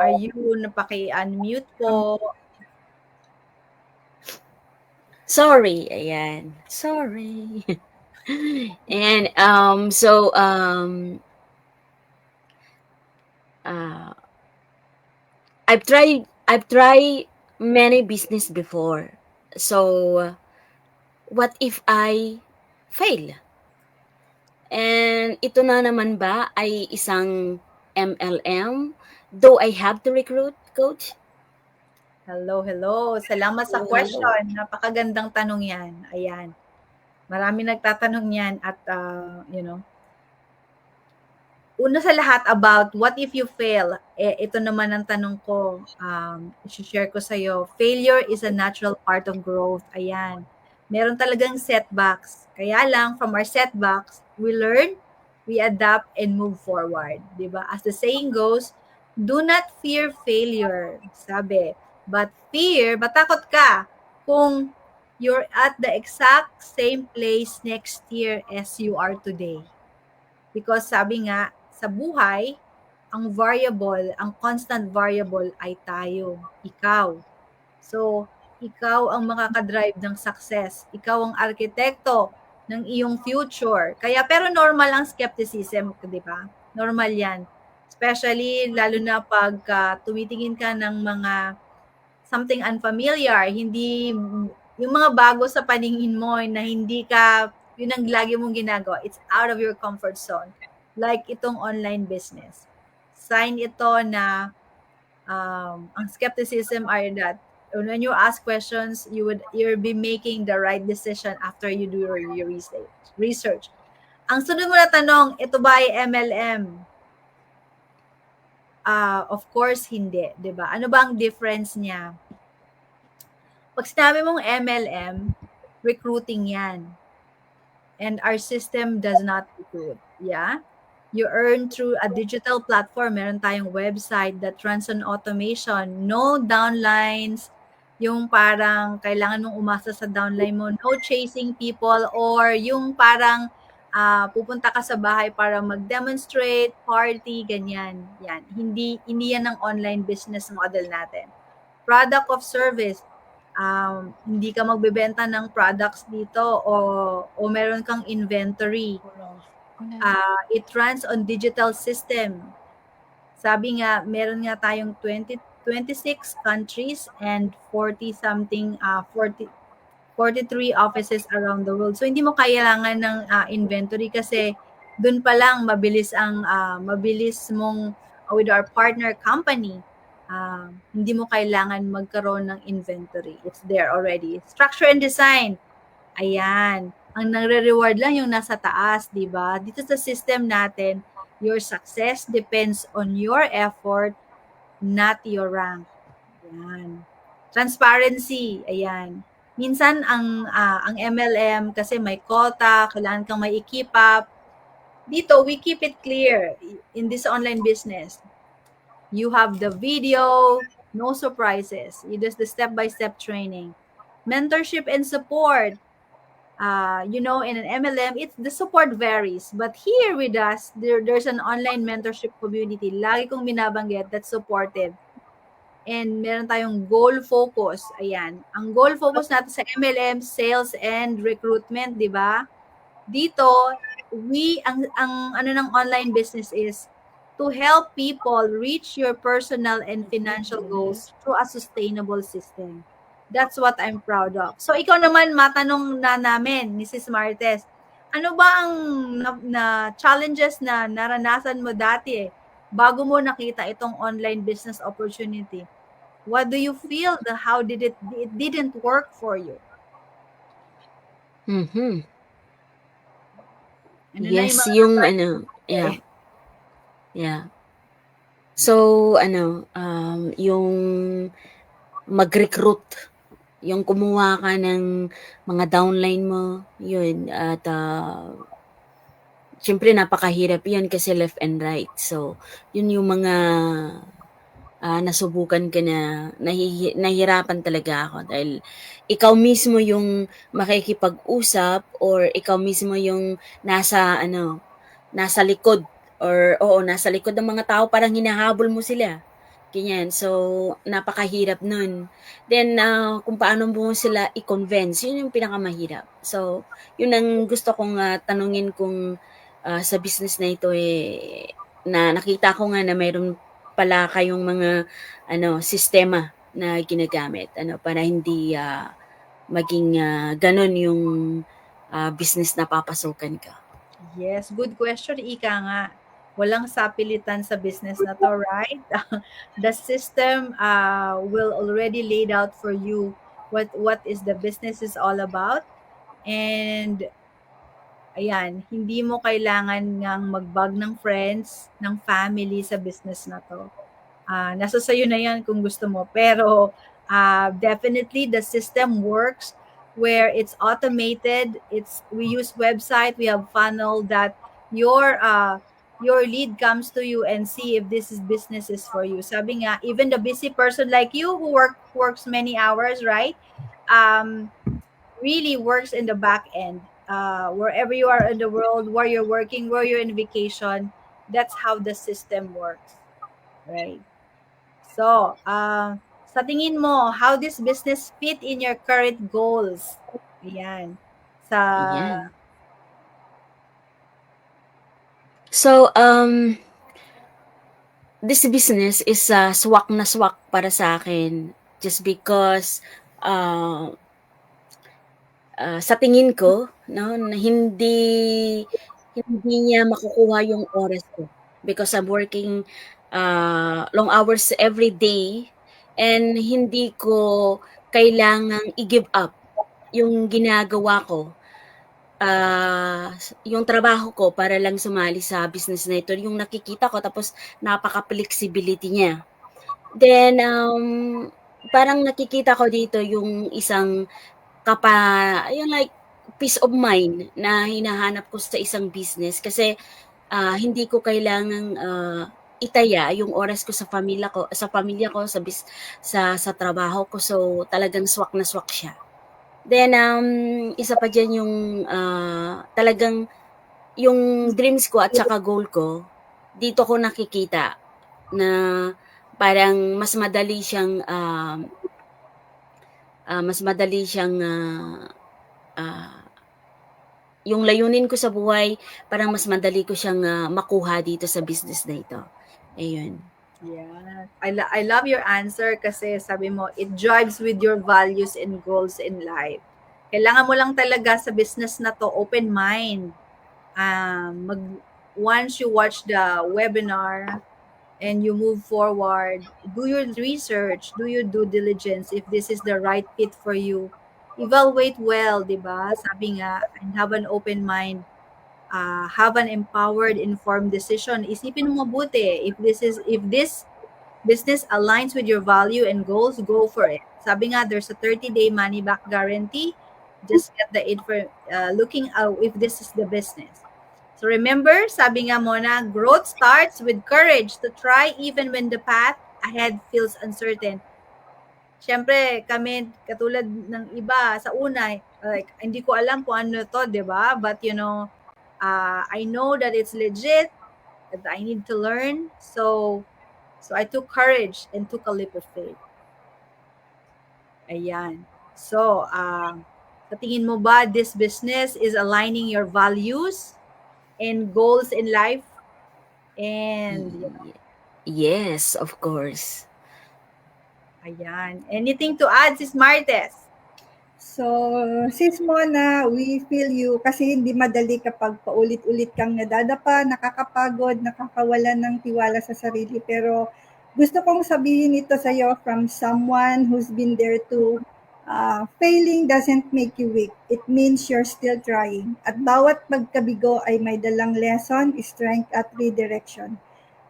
Are you napaki-unmute po? Sorry, ayan. Sorry. And uh I've tried I've tried many business before. So, what if I fail? And ito na naman ba ay isang MLM? Though I have to recruit, coach? Hello, hello. Salamat sa Hello. question. Napakagandang tanong yan. Ayan. Marami nagtatanong yan at, una sa lahat about what if you fail? Ito naman ang tanong ko, i-share ko sa'yo. Failure is a natural part of growth. Ayan. Meron talagang setbacks. Kaya lang, from our setbacks, we learn, we adapt, and move forward. Diba? As the saying goes, do not fear failure, sabi. But matakot ka kung you're at the exact same place next year as you are today. Because sabi nga, sa buhay, ang variable, ang constant variable ay tayo, ikaw. So, ikaw ang makakadrive ng success. Ikaw ang arkitekto ng iyong future. Kaya, pero normal ang skepticism, di ba? Normal yan. Especially, lalo na pag tumitingin ka ng mga something unfamiliar, hindi, yung mga bago sa paningin mo na hindi ka, yun ang lagi mong ginagawa. It's out of your comfort zone. Like itong online business. Sign ito na ang skepticism are that when you ask questions, you'll be making the right decision after you do your research. Ang sunod mo na tanong, ito ba ay MLM? Of course, hindi. Diba? Ano ba ang difference niya? Pag sinabi mong MLM, recruiting yan. And our system does not recruit. Yeah? You earn through a digital platform. Meron tayong website that runs on automation. No downlines. Yung parang kailangan mong umasa sa downline mo. No chasing people. Or yung parang pupunta ka sa bahay para mag-demonstrate, party, ganyan. Yan. Hindi yan ang online business model natin. Product of service. Hindi ka magbebenta ng products dito o meron kang inventory. It runs on digital system. Sabi nga, meron nga tayong 26 countries and 43 offices around the world. So, hindi mo kailangan ng inventory kasi dun pa lang mabilis mong with our partner company, hindi mo kailangan magkaroon ng inventory. It's there already. Structure and design. Ayan. Ang nagre-reward lang yung nasa taas, di ba? Dito sa system natin, your success depends on your effort, not your rank. Ayan. Transparency. Ayan. Minsan, ang MLM, kasi may quota, kailangan kang may keep up. Dito, we keep it clear in this online business. You have the video, no surprises. You just the step-by-step training. Mentorship and support. In an MLM, the support varies. But here with us, there's an online mentorship community. Lagi kong binabanggit that's supportive. And meron tayong goal focus. Ayan. Ang goal focus natin sa MLM, sales and recruitment, di ba? Dito, ang ano ng online business is to help people reach your personal and financial goals through a sustainable system. That's what I'm proud of. So, ikaw naman, matanong na namin, Mrs. Martes, ano ba ang na challenges na naranasan mo dati bago mo nakita itong online business opportunity? What do you feel? How did it didn't work for you? Mhm. Ano na Yes, yung mga yeah. Yeah. So, yung mag-recruit, yung kumuha ka ng mga downline mo, yun, at syempre napakahirap yun kasi left and right. So, yun yung mga nasubukan ko na nahihirapan talaga ako dahil ikaw mismo yung makikipag-usap or ikaw mismo yung nasa likod nasa likod ng mga tao, parang hinahabol mo sila. Ganyan. So, napakahirap nun. Then, kung paano mo sila i-convince, yun yung pinakamahirap. So, yun ang gusto kong tanungin kung sa business na ito na nakita ko nga na mayroon pala kayong mga sistema na ginagamit para hindi maging ganun yung business na papasukan ka. Yes, good question, Ika nga. Walang sapilitan sa business na to, right? The system will already laid out for you what is the business is all about. And ayan, hindi mo kailangan ngang mag-bug ng friends, ng family sa business na to. Nasa sayo na yan kung gusto mo. Pero definitely the system works where it's automated. We use website, we have funnel that your lead comes to you and see if this is businesses for you. Sabi nga, even the busy person like you who works many hours, right? Really works in the back end. Wherever you are in the world, where you're working, where you're in vacation, that's how the system works, right? So, sa tingin mo, how this business fit in your current goals? Ayan. Ayan. So, this business is swak na swak para sa akin just because sa tingin ko, no, na hindi niya makukuha yung oras ko because I'm working long hours every day and hindi ko kailangang i-give up yung ginagawa ko. Yung trabaho ko para lang sumali sa business na ito, yung nakikita ko tapos napaka-flexibility niya. Then, parang nakikita ko dito yung isang yung like peace of mind na hinahanap ko sa isang business kasi hindi ko kailangang itaya yung oras ko sa pamilya ko sa trabaho ko, so talagang swak na swak siya. Then isa pa diyan yung talagang yung dreams ko at saka goal ko dito ko nakikita na parang mas madali siyang yung layunin ko sa buhay, parang mas madali ko siyang makuha dito sa business na ito. Ayun. Yeah. I love your answer kasi sabi mo, it drives with your values and goals in life. Kailangan mo lang talaga sa business na to, open mind. Once you watch the webinar and you move forward, do your research, do your due diligence if this is the right fit for you. Evaluate well, di ba? Sabi nga, and have an open mind. Have an empowered, informed decision. Isipin mo mabuti. If this business aligns with your value and goals, go for it. Sabi nga, there's a 30-day money back guarantee. Just get the info, looking out if this is the business. So remember, sabi nga muna, growth starts with courage to try even when the path ahead feels uncertain. Siyempre, kami, katulad ng iba, sa una, like, hindi ko alam kung ano to, di ba? But, I know that it's legit, that I need to learn. So I took courage and took a leap of faith. Ayan. So, sa tingin mo ba this business is aligning your values and goals in life? And, yes, of course. Ayan. Anything to add, Sis Martes? So, Sis Mona, we feel you kasi hindi madali kapag paulit-ulit kang nadadapa, nakakapagod, nakakawala ng tiwala sa sarili. Pero gusto kong sabihin ito sa iyo from someone who's been there too. Failing doesn't make you weak. It means you're still trying. At bawat pagkabigo ay may dalang lesson, strength at redirection.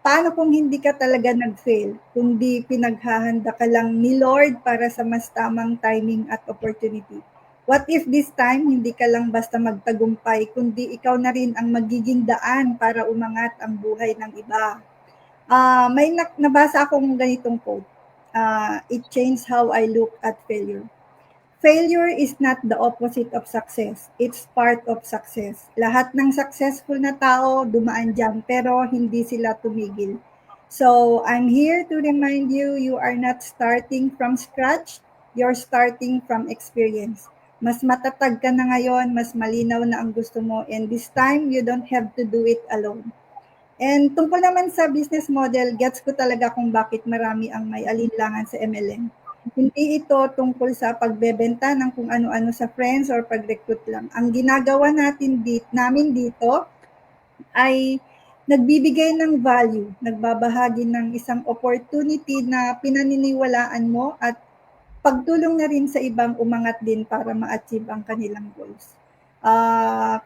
Paano kung hindi ka talaga nag-fail, kundi pinaghahanda ka lang ni Lord para sa mas tamang timing at opportunity? What if this time, hindi ka lang basta magtagumpay, kundi ikaw na rin ang magiging daan para umangat ang buhay ng iba? May nabasa akong ganitong quote. It changed how I look at failure. Failure is not the opposite of success. It's part of success. Lahat ng successful na tao dumaan dyan, pero hindi sila tumigil. So, I'm here to remind you, you are not starting from scratch. You're starting from experience. Mas matatag ka na ngayon, mas malinaw na ang gusto mo, and this time, you don't have to do it alone. And tungkol naman sa business model, gets ko talaga kung bakit marami ang may alinlangan sa MLM. Hindi ito tungkol sa pagbebenta ng kung ano-ano sa friends or pag-recruit lang. Ang ginagawa namin dito ay nagbibigay ng value, nagbabahagi ng isang opportunity na pinaniniwalaan mo at pagtulong na rin sa ibang umangat din para ma-achieve ang kanilang goals.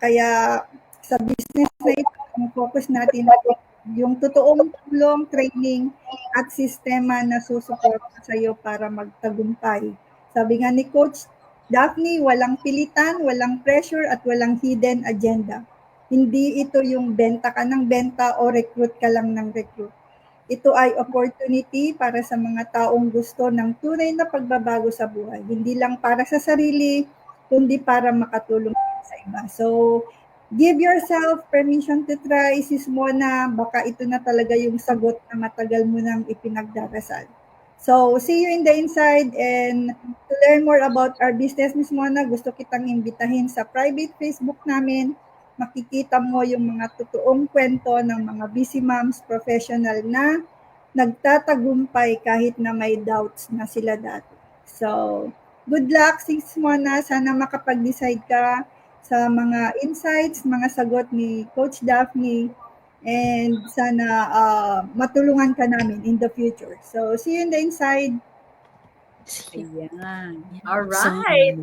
Kaya sa business na ito, ang focus natin ay yung totoong tulong, training at sistema na susuporta sa iyo para magtagumpay. Sabi nga ni Coach Daphne, walang pilitan, walang pressure at walang hidden agenda. Hindi ito yung benta ka ng benta o recruit ka lang ng recruit. Ito ay opportunity para sa mga taong gusto ng tunay na pagbabago sa buhay. Hindi lang para sa sarili, kundi para makatulong sa iba. So, give yourself permission to try, Sis Mona. Baka ito na talaga yung sagot na matagal mo nang ipinagdarasal. So, see you in the inside, and to learn more about our business, Miss Mona, gusto kitang imbitahin sa private Facebook namin. Makikita mo yung mga totoong kwento ng mga busy moms professional na nagtatagumpay kahit na may doubts na sila dati. So, good luck, Sis Mona. Sana makapag-decide ka sa mga insights, mga sagot ni Coach Daphne, and sana matulungan ka namin in the future. So, see you in the inside. Ayan. All right.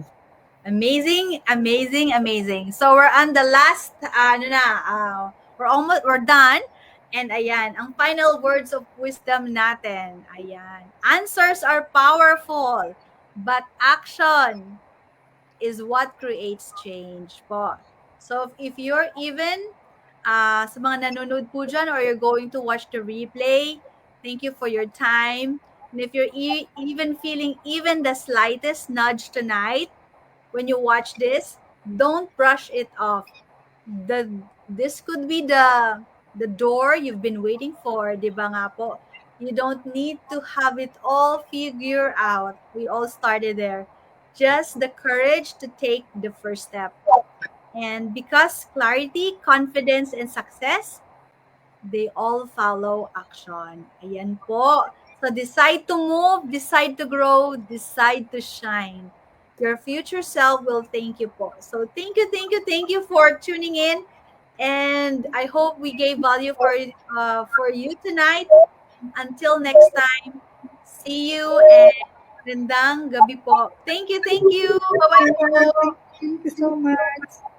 Amazing, amazing, amazing. So we're on the last, we're done. And ayan, ang final words of wisdom natin. Ayan. Answers are powerful, but action is what creates change po. So if you're even, sa mga nanonood po dyan or you're going to watch the replay, thank you for your time. And if you're even feeling even the slightest nudge tonight, when you watch this, don't brush it off. This could be the door you've been waiting for, di ba nga po? You don't need to have it all figured out. We all started there. Just the courage to take the first step. And because clarity, confidence, and success, they all follow action. Ayan po. So decide to move, decide to grow, decide to shine. Your future self will thank you po. So thank you for tuning in. And I hope we gave value for you tonight. Until next time, see you and magandang gabi po. Thank you. Bye-bye po. Thank you so much.